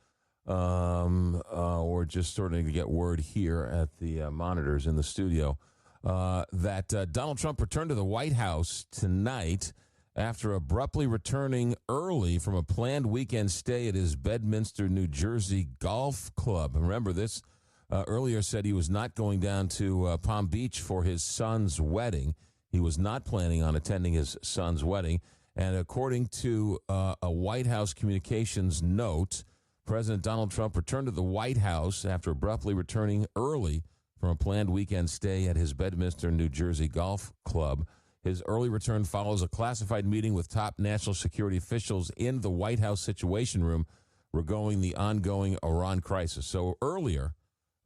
we're just starting to get word here at the monitors in the studio that Donald Trump returned to the White House tonight after abruptly returning early from a planned weekend stay at his Bedminster, New Jersey golf club. Remember, this earlier said he was not going down to Palm Beach for his son's wedding. He was not planning on attending his son's wedding. And according to a White House communications note, President Donald Trump returned to the White House after abruptly returning early from a planned weekend stay at his Bedminster, New Jersey golf club. His early return follows a classified meeting with top national security officials in the White House Situation Room regarding the ongoing Iran crisis. So earlier,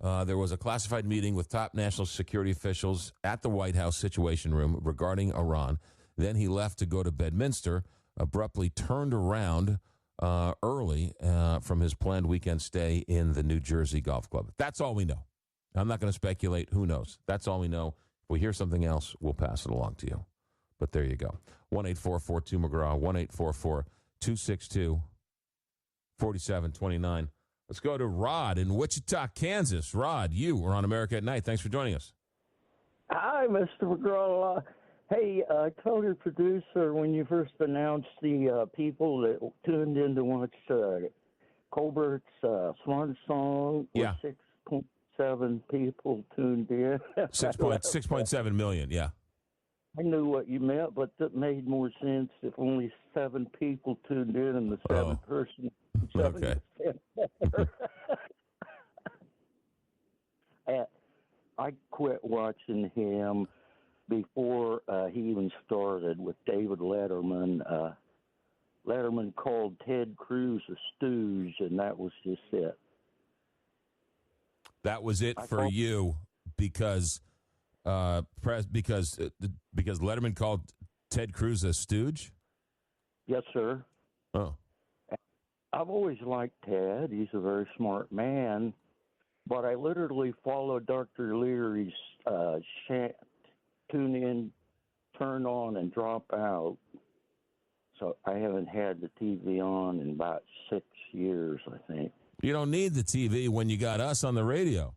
there was a classified meeting with top national security officials at the White House Situation Room regarding Iran. Then he left to go to Bedminster, abruptly turned around early from his planned weekend stay in the New Jersey golf club. That's all we know. I'm not going to speculate. Who knows? That's all we know. If we hear something else, we'll pass it along to you. But there you go. 1-844-2-McGraw, 1-844-262-4729. Let's go to Rod in Wichita, Kansas. Rod, you are on America at Night. Thanks for joining us. Hi, Mr. McGraw. Hey, I told your producer when you first announced the people that tuned in to watch Colbert's Smart Song. Yeah. 6.7 people tuned in. 6.7 million, yeah. I knew what you meant, but that made more sense if only 7 people tuned in and the seventh person. Okay. I quit watching him before he even started with David Letterman. Letterman called Ted Cruz a stooge, and that was just it. That was it for you because Letterman called Ted Cruz a stooge? Yes, sir. Oh. I've always liked Ted. He's a very smart man. But I literally followed Dr. Leary's tune in, turn on, and drop out. So I haven't had the TV on in about 6 years, I think. You don't need the TV when you got us on the radio.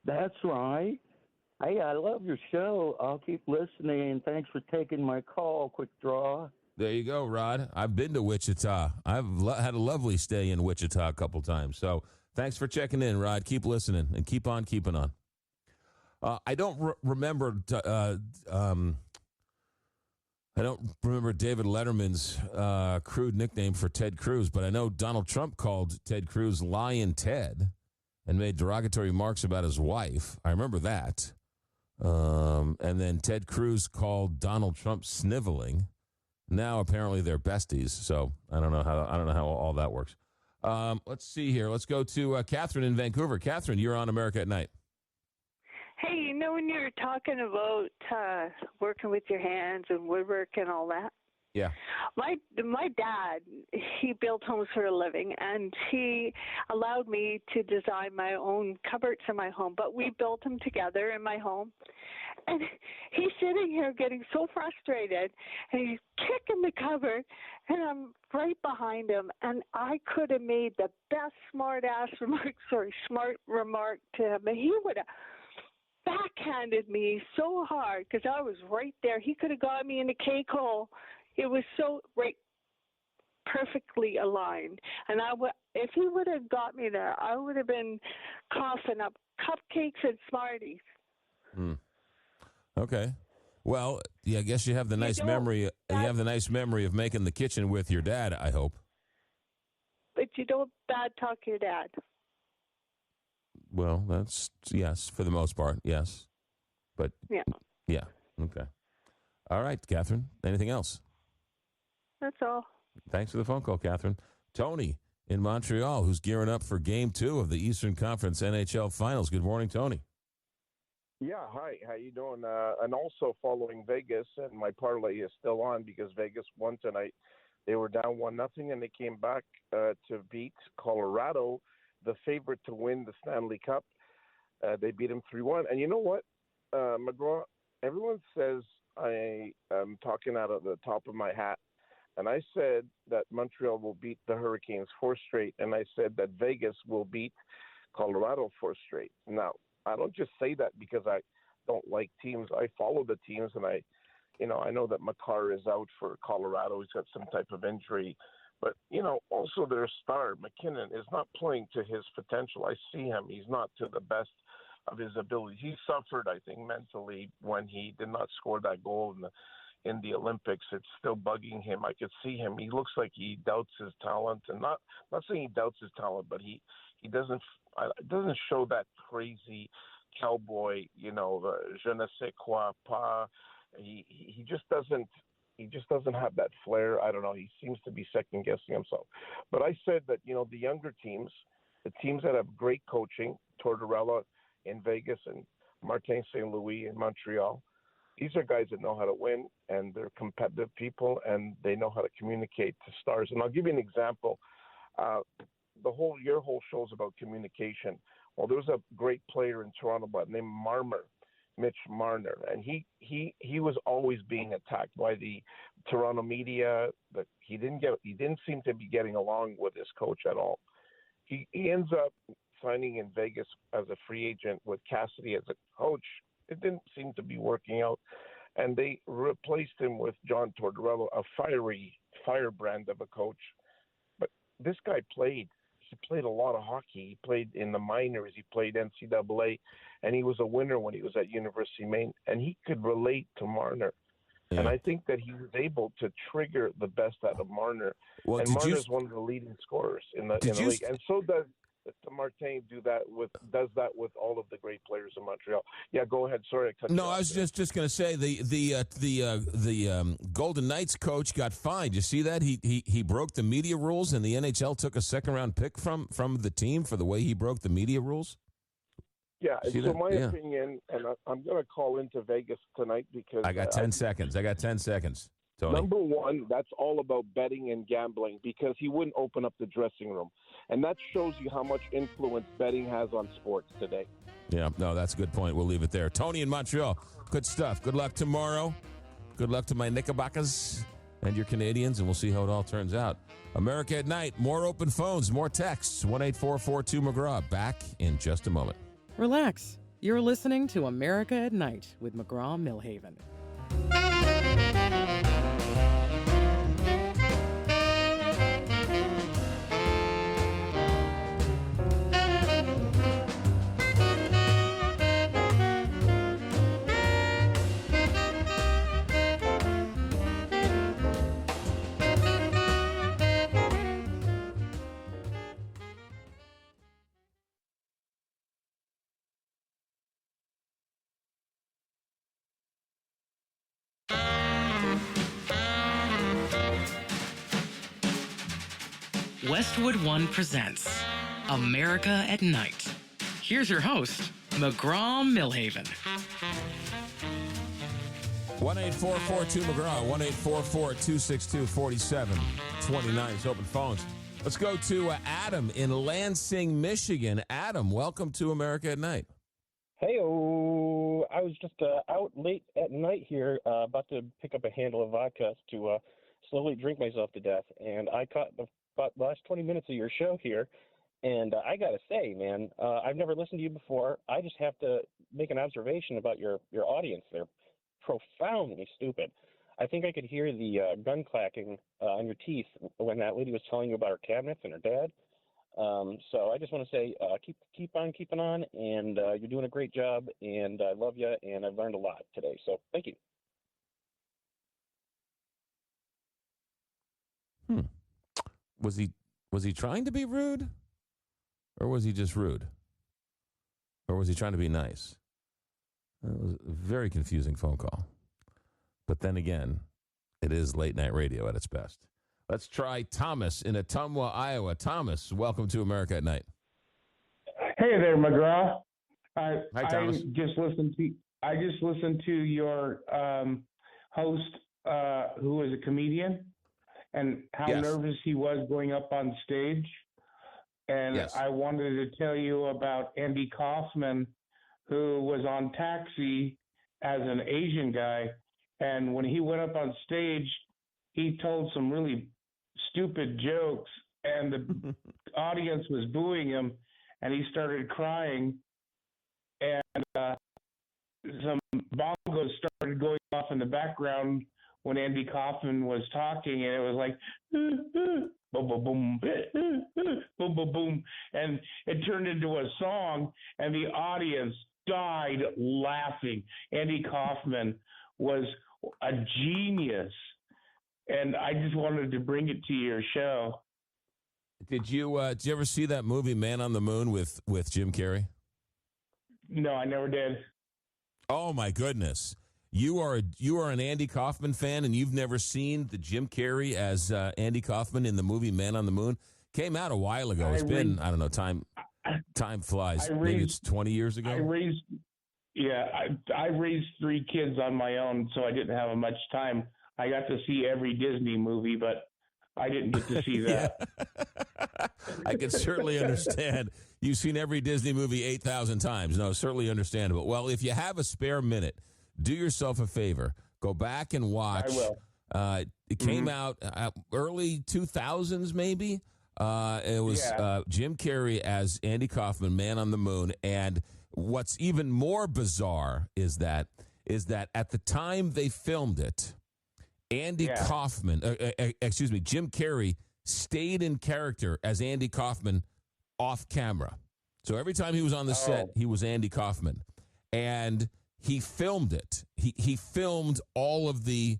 That's right. Hey, I love your show. I'll keep listening. Thanks for taking my call. Quick draw. There you go, Rod. I've been to Wichita. I've had a lovely stay in Wichita a couple times. So thanks for checking in, Rod. Keep listening and keep on keeping on. I don't remember. I don't remember David Letterman's crude nickname for Ted Cruz, but I know Donald Trump called Ted Cruz Lion Ted and made derogatory remarks about his wife. I remember that. And then Ted Cruz called Donald Trump sniveling. Now apparently they're besties, so I don't know how all that works. Let's see here. Let's go to Catherine in Vancouver. Catherine, you're on America at Night. Hey, you know when you're talking about working with your hands and woodwork and all that? Yeah. My dad, he built homes for a living, and he allowed me to design my own cupboards in my home, but we built them together in my home. And he's sitting here getting so frustrated, and he's kicking the cupboard, and I'm right behind him, and I could have made the best smart remark to him, and he would have backhanded me so hard because I was right there. He could have got me in the cake hole. It was so perfectly aligned, and if he would have got me there, I would have been coughing up cupcakes and Smarties. Okay. Well, yeah, I guess you have the nice memory. You have the nice memory of making the kitchen with your dad, I hope. But you don't bad talk your dad. Well, that's yes, for the most part, yes. But yeah, okay. All right, Catherine. Anything else? That's all. Thanks for the phone call, Catherine. Tony in Montreal, who's gearing up for Game 2 of the Eastern Conference NHL Finals. Good morning, Tony. Yeah, hi. How you doing? And also following Vegas, and my parlay is still on because Vegas won tonight. They were down 1-0, and they came back to beat Colorado, the favorite to win the Stanley Cup. They beat them 3-1. And you know what, McGraw? Everyone says I am talking out of the top of my hat. And I said that Montreal will beat the Hurricanes 4 straight. And I said that Vegas will beat Colorado 4 straight. Now, I don't just say that because I don't like teams. I follow the teams, and I know that Makar is out for Colorado. He's got some type of injury. But, also their star, McKinnon, is not playing to his potential. I see him. He's not to the best of his ability. He suffered, I think, mentally when he did not score that goal in the Olympics. It's still bugging him. I could see him. He looks like he doubts his talent, and not saying he doubts his talent, but he doesn't show that crazy cowboy, je ne sais quoi, pas. He just doesn't have that flair. I don't know. He seems to be second guessing himself. But I said that, the younger teams, the teams that have great coaching, Tortorella in Vegas and Martin St. Louis in Montreal, these are guys that know how to win, and they're competitive people, and they know how to communicate to stars. And I'll give you an example. Your whole show is about communication. Well, there was a great player in Toronto named Mitch Marner, and he was always being attacked by the Toronto media. But he didn't seem to be getting along with his coach at all. He ends up signing in Vegas as a free agent with Cassidy as a coach. It didn't seem to be working out, and they replaced him with John Tortorella, a firebrand of a coach. But this guy played a lot of hockey. He played in the minors. He played NCAA, and he was a winner when he was at University of Maine, and he could relate to Marner. Yeah. And I think that he was able to trigger the best out of Marner. Well, and Marner's one of the leading scorers in the league. And so does Martin does that with all of the great players in Montreal. Yeah, go ahead. Sorry, I cut you off. I was just going to say the Golden Knights coach got fined. You see that he broke the media rules, and the NHL took a second-round pick from the team for the way he broke the media rules. Yeah, so my opinion, and I'm going to call into Vegas tonight because I got 10 seconds. Tony. Number one, that's all about betting and gambling because he wouldn't open up the dressing room. And that shows you how much influence betting has on sports today. Yeah, no, that's a good point. We'll leave it there. Tony in Montreal, good stuff. Good luck tomorrow. Good luck to my Knickerbockers and your Canadians, and we'll see how it all turns out. America at Night, more open phones, more texts. 1-844-2-McGraw. Back in just a moment. Relax. You're listening to America at Night with McGraw Milhaven. Westwood One presents America at Night. Here's your host, McGraw Milhaven. 1-844-2-McGraw, 1-844-262-4729 is open phones. Let's go to Adam in Lansing, Michigan. Adam, welcome to America at Night. Hey-o. I was just out late at night here, about to pick up a handle of vodka to slowly drink myself to death, and I caught about the last 20 minutes of your show here, and I got to say, man, I've never listened to you before. I just have to make an observation about your audience. They're profoundly stupid. I think I could hear the gun clacking on your teeth when that lady was telling you about her cabinets and her dad. So I just want to say, keep on keeping on, and you're doing a great job, and I love you, and I've learned a lot today. So thank you. Was he trying to be rude, or was he just rude, or was he trying to be nice? It was a very confusing phone call. But then again, it is late night radio at its best. Let's try Thomas in Ottumwa, Iowa. Thomas, welcome to America at Night. Hey there, McGraw. Hi, Thomas. I just listened to your host, who is a comedian, and how Yes. nervous he was going up on stage. And Yes. I wanted to tell you about Andy Kaufman, who was on Taxi as an Asian guy. And when he went up on stage, he told some really stupid jokes, and the audience was booing him, and he started crying. And some bongos started going off in the background when Andy Kaufman was talking, and it was like boom, boom, boom, boom, boom, boom, and it turned into a song, and the audience died laughing. Andy Kaufman was a genius, and I just wanted to bring it to your show. Did you ever see that movie Man on the Moon with Jim Carrey? No, I never did. Oh my goodness. You are an Andy Kaufman fan, and you've never seen the Jim Carrey as Andy Kaufman in the movie Man on the Moon? Came out a while ago. I don't know, time flies. Maybe it's 20 years ago. I raised 3 kids on my own, so I didn't have much time. I got to see every Disney movie, but I didn't get to see that. I can certainly understand. You've seen every Disney movie 8,000 times. No, certainly understandable. Well, if you have a spare minute, do yourself a favor. Go back and watch. I will. It came out early 2000s, maybe. It was Jim Carrey as Andy Kaufman, Man on the Moon. And what's even more bizarre is that at the time they filmed it, Jim Carrey stayed in character as Andy Kaufman off camera. So every time he was on the set, he was Andy Kaufman. And he filmed it. He filmed all of the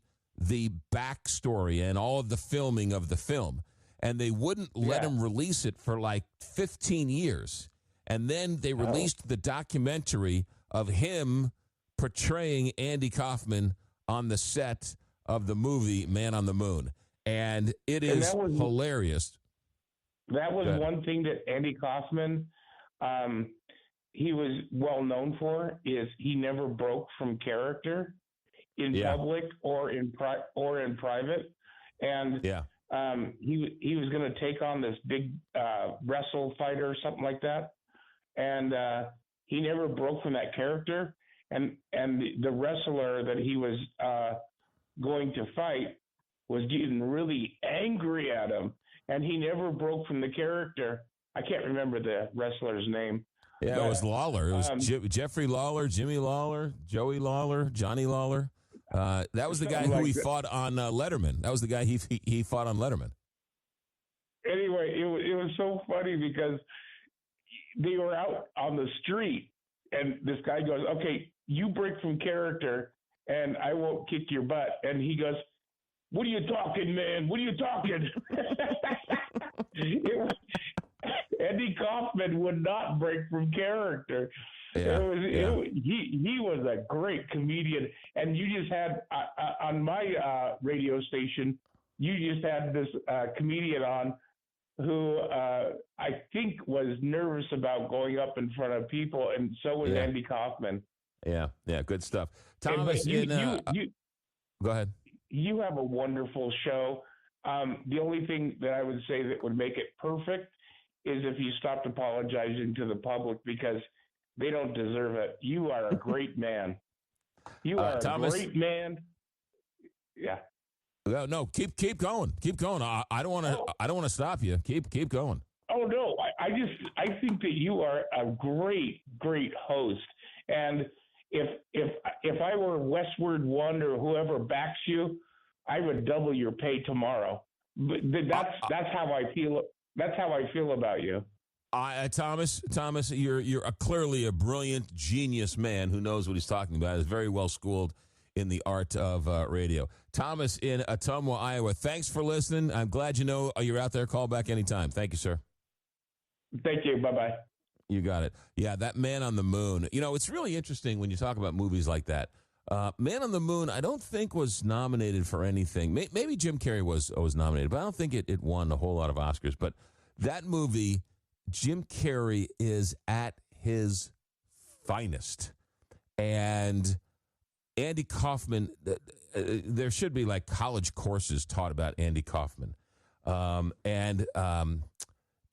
backstory and all of the filming of the film. And they wouldn't let him release it for like 15 years. And then they released the documentary of him portraying Andy Kaufman on the set of the movie Man on the Moon. And it is hilarious. That was one thing that Andy Kaufman, he was well known for, is he never broke from character in public or in private. And he was going to take on this big wrestle fighter or something like that. And he never broke from that character. And the wrestler that he was going to fight was getting really angry at him, and he never broke from the character. I can't remember the wrestler's name. Yeah, it was Lawler. It was Jeffrey Lawler, Jimmy Lawler, Joey Lawler, Johnny Lawler. That was the guy who he fought on Letterman. That was the guy he fought on Letterman. Anyway, it was so funny because they were out on the street, and this guy goes, "Okay, you break from character, and I won't kick your butt." And he goes, "What are you talking, man? What are you talking?" Andy Kaufman would not break from character. He was a great comedian. And you just had, on my radio station, you just had this comedian on who I think was nervous about going up in front of people, and so was Andy Kaufman. Yeah, good stuff. Thomas, go ahead. You have a wonderful show. The only thing that I would say that would make it perfect is if you stopped apologizing to the public, because they don't deserve it. You are a great man. You are Thomas, a great man. Yeah. No, keep going. Keep going. I don't want to stop you. Keep going. Oh no, I think that you are a great host. And if I were Westward One or whoever backs you, I would double your pay tomorrow. But that's how I feel. That's how I feel about you. Thomas, you're clearly a brilliant, genius man who knows what he's talking about. Is very well schooled in the art of radio. Thomas in Ottumwa, Iowa. Thanks for listening. I'm glad you're out there. Call back anytime. Thank you, sir. Thank you. Bye-bye. You got it. Yeah, that Man on the Moon. It's really interesting when you talk about movies like that. Man on the Moon, I don't think was nominated for anything. Maybe Jim Carrey was nominated, but I don't think it won a whole lot of Oscars. But that movie, Jim Carrey is at his finest. And Andy Kaufman, there should be like college courses taught about Andy Kaufman.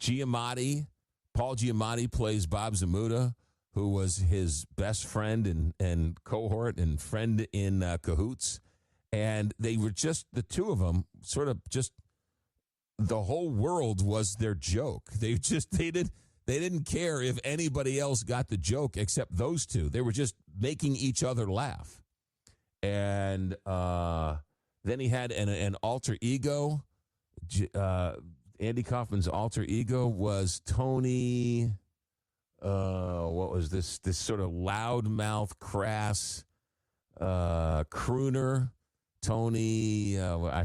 Giamatti, Paul Giamatti plays Bob Zamuda, who was his best friend and cohort and friend in Cahoots. And they were just, the two of them, sort of just, the whole world was their joke. They didn't care if anybody else got the joke except those two. They were just making each other laugh. And then he had an alter ego. Andy Kaufman's alter ego was Tony. What was this? This sort of loudmouth, crass crooner. Tony. I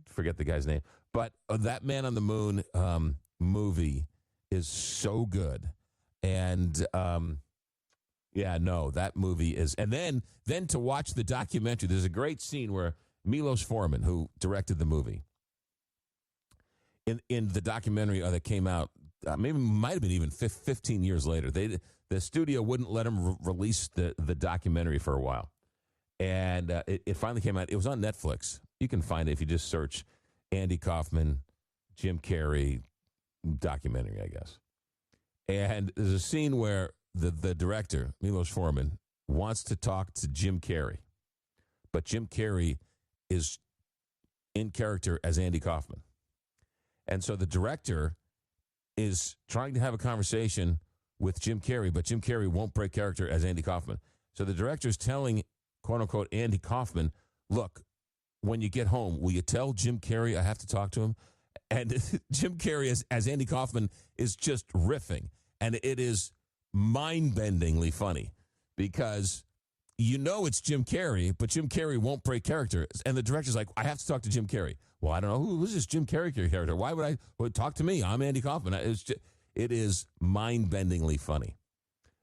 forget the guy's name. But that Man on the Moon movie is so good. And that movie is. And then to watch the documentary, there's a great scene where Milos Forman, who directed the movie, in the documentary that came out, maybe might have been even 15 years later, the studio wouldn't let him release the documentary for a while. And it finally came out. It was on Netflix. You can find it if you just search Andy Kaufman, Jim Carrey documentary, I guess. And there's a scene where the director, Milos Forman, wants to talk to Jim Carrey. But Jim Carrey is in character as Andy Kaufman. And so the director is trying to have a conversation with Jim Carrey, but Jim Carrey won't break character as Andy Kaufman. So the director is telling, quote unquote, Andy Kaufman, look, when you get home, will you tell Jim Carrey I have to talk to him? And Jim Carrey as Andy Kaufman is just riffing. And it is mind-bendingly funny because you know it's Jim Carrey, but Jim Carrey won't break character. And the director's like, I have to talk to Jim Carrey. Well, I don't know. Who's this Jim Carrey character? Why would talk to me? I'm Andy Kaufman. It is mind-bendingly funny.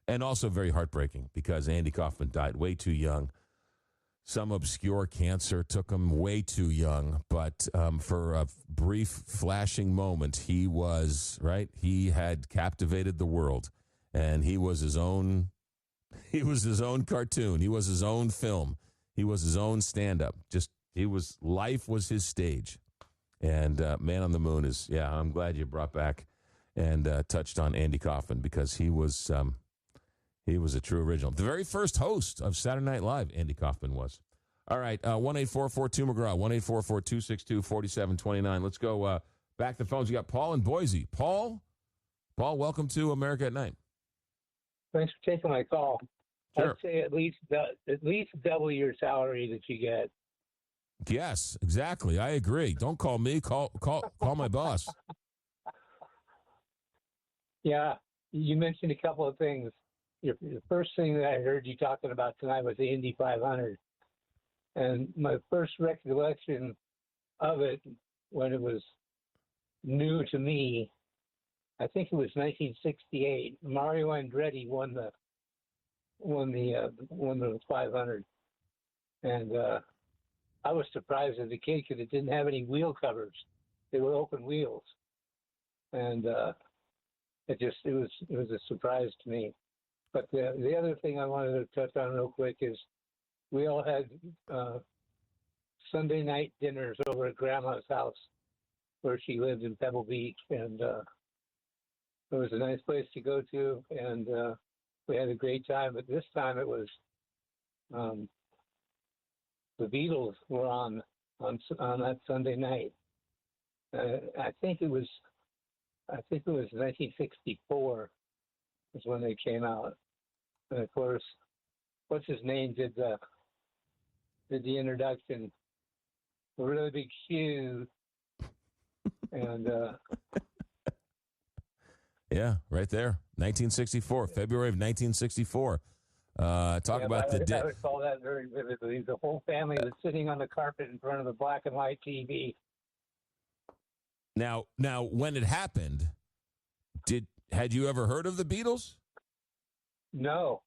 And also very heartbreaking because Andy Kaufman died way too young. Some obscure cancer took him way too young, but for a brief flashing moment, he was, right? He had captivated the world, and he was his own cartoon. He was his own film. He was his own stand-up. Life was his stage. And Man on the Moon is, I'm glad you brought back and touched on Andy Kaufman because he was a true original. The very first host of Saturday Night Live, Andy Kaufman was. All right, 1-844-2-McGraw, 1-844-262-4729. Let's go back to the phones. We got Paul in Boise. Paul, welcome to America at Night. Thanks for taking my call. Sure. I'd say at least double your salary that you get. Yes, exactly. I agree. Don't call me. Call my boss. Yeah, you mentioned a couple of things. The first thing that I heard you talking about tonight was the Indy 500. And my first recollection of it when it was new to me, I think it was 1968. Mario Andretti won the 500. And I was surprised as a kid because it didn't have any wheel covers. They were open wheels. And it was a surprise to me. But the other thing I wanted to touch on real quick is we all had Sunday night dinners over at Grandma's house where she lived in Pebble Beach. And it was a nice place to go to. And we had a great time. But this time it was the Beatles were on that Sunday night. I think it was 1964 is when they came out. And of course, what's his name did the introduction. A really big shoe. And yeah, right there. 1964, February of 1964. Talk about the day. I recall that very vividly. The whole family was sitting on the carpet in front of the black and white TV. Now, when it happened, had you ever heard of the Beatles? No.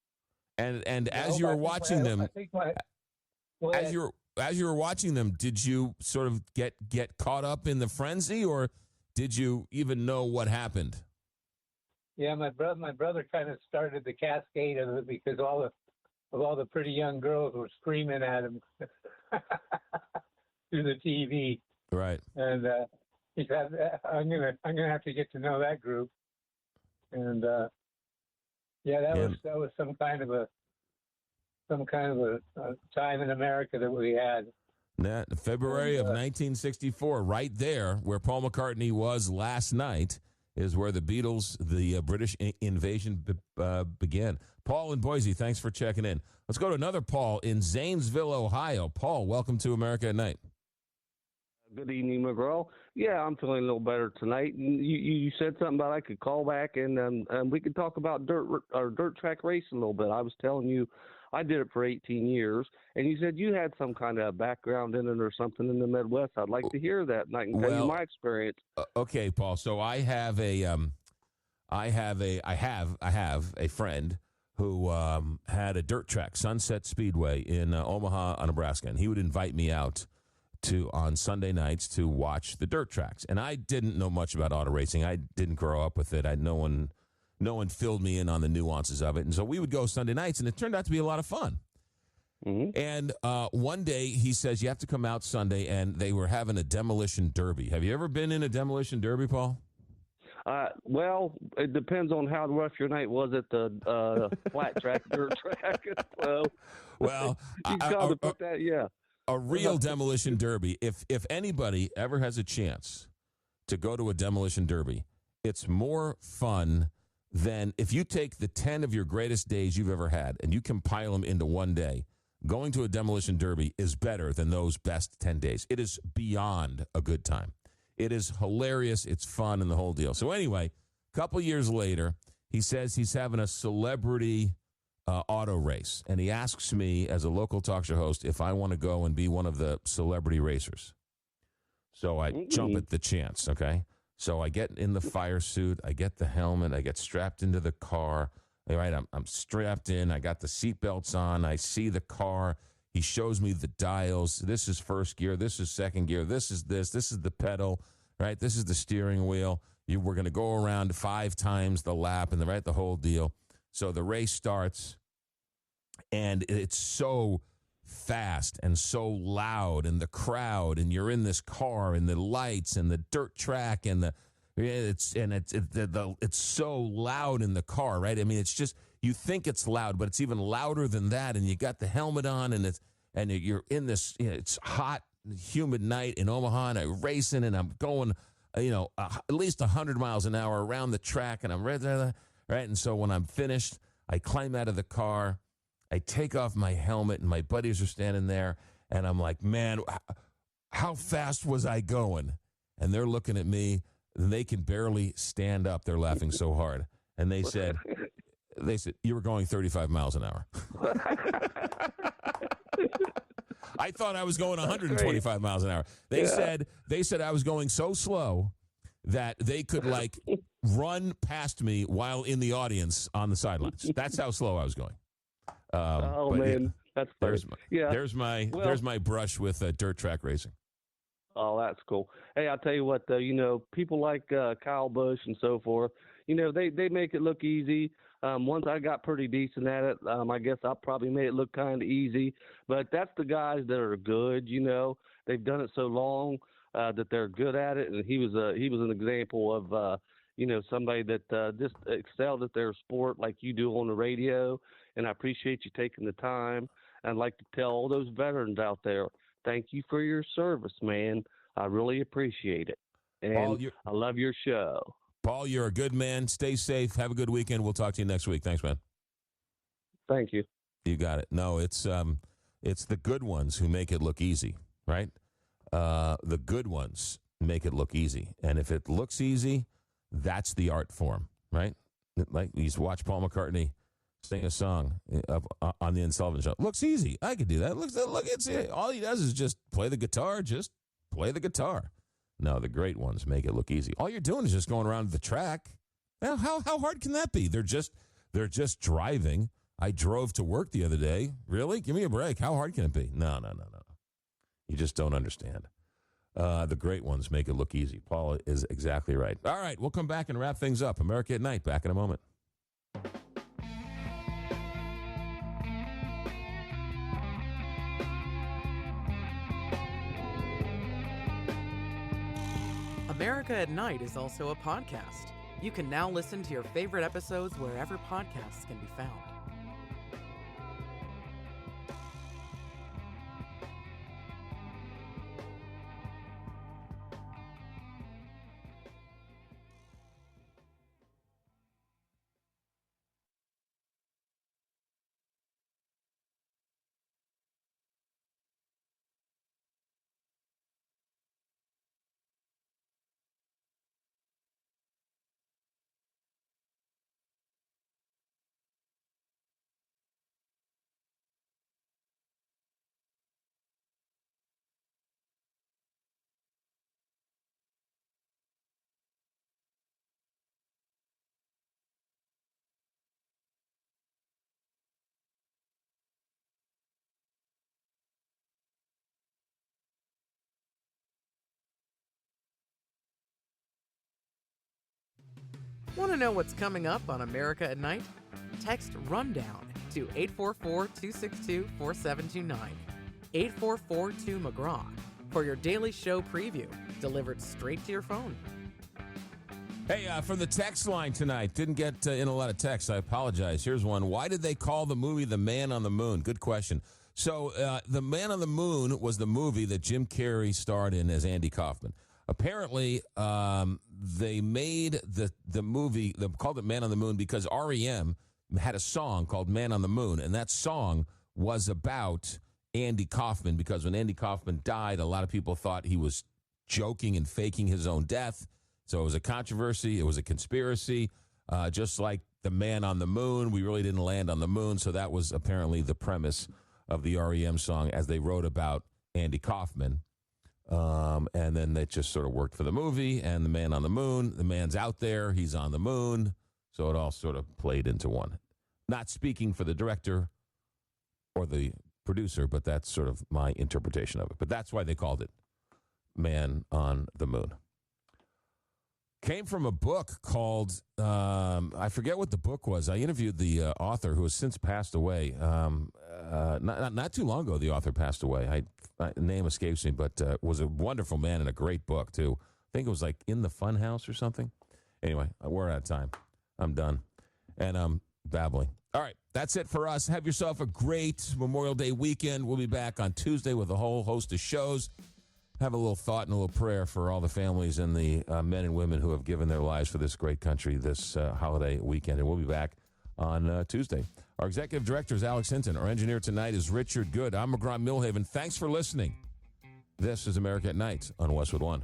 And as you were watching them, as you were watching them, did you sort of get caught up in the frenzy, or did you even know what happened? Yeah, my brother kind of started the cascade of it because all of all the pretty young girls were screaming at him through the TV. Right. And he said, I'm gonna have to get to know that group. And that was some kind of a time in America that we had. February of 1964, right there where Paul McCartney was last night, is where the Beatles, the British invasion began. Paul in Boise, thanks for checking in. Let's go to another Paul in Zanesville, Ohio. Paul, welcome to America at Night. Good evening, McGraw. Yeah, I'm feeling a little better tonight. You said something about I could call back and we could talk about dirt track racing a little bit. I was telling you I did it for 18 years, and you said you had some kind of background in it or something in the Midwest. I'd like to hear that, and I can tell you my experience. Okay, Paul. So I have a friend who had a dirt track, Sunset Speedway in Omaha, Nebraska, and he would invite me out on Sunday nights to watch the dirt tracks. And I didn't know much about auto racing. I didn't grow up with it. No one filled me in on the nuances of it. And so we would go Sunday nights, and it turned out to be a lot of fun. Mm-hmm. And one day he says, you have to come out Sunday, and they were having a demolition derby. Have you ever been in a demolition derby, Paul? Well, it depends on how rough your night was at the flat track, dirt track. So, well, you got to put that, yeah. A real demolition derby. If anybody ever has a chance to go to a demolition derby, it's more fun than if you take the 10 of your greatest days you've ever had and you compile them into one day. Going to a demolition derby is better than those best 10 days. It is beyond a good time. It is hilarious. It's fun and the whole deal. So anyway, a couple years later, he says he's having a celebrity auto race. And he asks me as a local talk show host if I want to go and be one of the celebrity racers. So I jump at the chance, okay? So I get in the fire suit, I get the helmet, I get strapped into the car. All right, I'm strapped in, I got the seatbelts on, I see the car. He shows me the dials. This is first gear, this is second gear, this is the pedal, right? This is the steering wheel. We're going to go around 5 times the lap and the whole deal. So the race starts, and it's so fast and so loud, and the crowd, and you're in this car, and the lights, and the dirt track, and it's so loud in the car, right? I mean, it's just, you think it's loud, but it's even louder than that. And you got the helmet on, and you're in this, it's hot, humid night in Omaha, and I'm racing, and I'm going, at least 100 miles an hour around the track, and I'm ready, right? And so when I'm finished, I climb out of the car, I take off my helmet, and my buddies are standing there, and I'm like, man, how fast was I going? And they're looking at me, and they can barely stand up. They're laughing so hard. And they said, you were going 35 miles an hour. I thought I was going 125 miles an hour. They said I was going so slow that they could run past me while in the audience on the sidelines. That's how slow I was going. Man, that's there's my brush with dirt track racing. Oh, that's cool. Hey, I'll tell you what, though, people like Kyle Busch and so forth, they make it look easy. Once I got pretty decent at it, I guess I probably made it look kind of easy. But that's the guys that are good, They've done it so long that they're good at it. And he was an example of, somebody that just excelled at their sport like you do on the radio. And I appreciate you taking the time. I'd like to tell all those veterans out there, thank you for your service, man. I really appreciate it. And Paul, I love your show. Paul, you're a good man. Stay safe. Have a good weekend. We'll talk to you next week. Thanks, man. Thank you. You got it. No, it's the good ones who make it look easy, right? The good ones make it look easy. And if it looks easy, that's the art form, right? Like you used to watch Paul McCartney sing a song on the Ed Sullivan Show. Looks easy. I could do that. Look, it's all he does is just play the guitar. Just play the guitar. No, the great ones make it look easy. All you're doing is just going around the track. Now, how hard can that be? They're just driving. I drove to work the other day. Really? Give me a break. How hard can it be? No. You just don't understand. The great ones make it look easy. Paul is exactly right. All right, we'll come back and wrap things up. America at Night, back in a moment. America at Night is also a podcast. You can now listen to your favorite episodes wherever podcasts can be found. Want to know what's coming up on America at Night? Text RUNDOWN to 844-262-4729. 844-2-McGraw for your daily show preview, delivered straight to your phone. Hey, from the text line tonight, didn't get in a lot of texts. I apologize. Here's one. Why did they call the movie The Man on the Moon? Good question. So The Man on the Moon was the movie that Jim Carrey starred in as Andy Kaufman. Apparently, they made the movie, they called it Man on the Moon because REM had a song called Man on the Moon, and that song was about Andy Kaufman because when Andy Kaufman died, a lot of people thought he was joking and faking his own death. So it was a controversy. It was a conspiracy. Just like the Man on the Moon, we really didn't land on the moon. So that was apparently the premise of the REM song as they wrote about Andy Kaufman. And then they just sort of worked for the movie and the Man on the Moon. The man's out there. He's on the moon. So it all sort of played into one. Not speaking for the director or the producer, but that's sort of my interpretation of it. But that's why they called it Man on the Moon. Came from a book called, I forget what the book was. I interviewed the author who has since passed away. Not too long ago, the author passed away. Name escapes me, but was a wonderful man and a great book, too. I think it was like In the Funhouse or something. Anyway, we're out of time. I'm done. And I'm babbling. All right, that's it for us. Have yourself a great Memorial Day weekend. We'll be back on Tuesday with a whole host of shows. Have a little thought and a little prayer for all the families and the men and women who have given their lives for this great country this holiday weekend. And we'll be back on Tuesday. Our executive director is Alex Hinton. Our engineer tonight is Richard Good. I'm McGraw Milhaven. Thanks for listening. This is America at Night on Westwood One.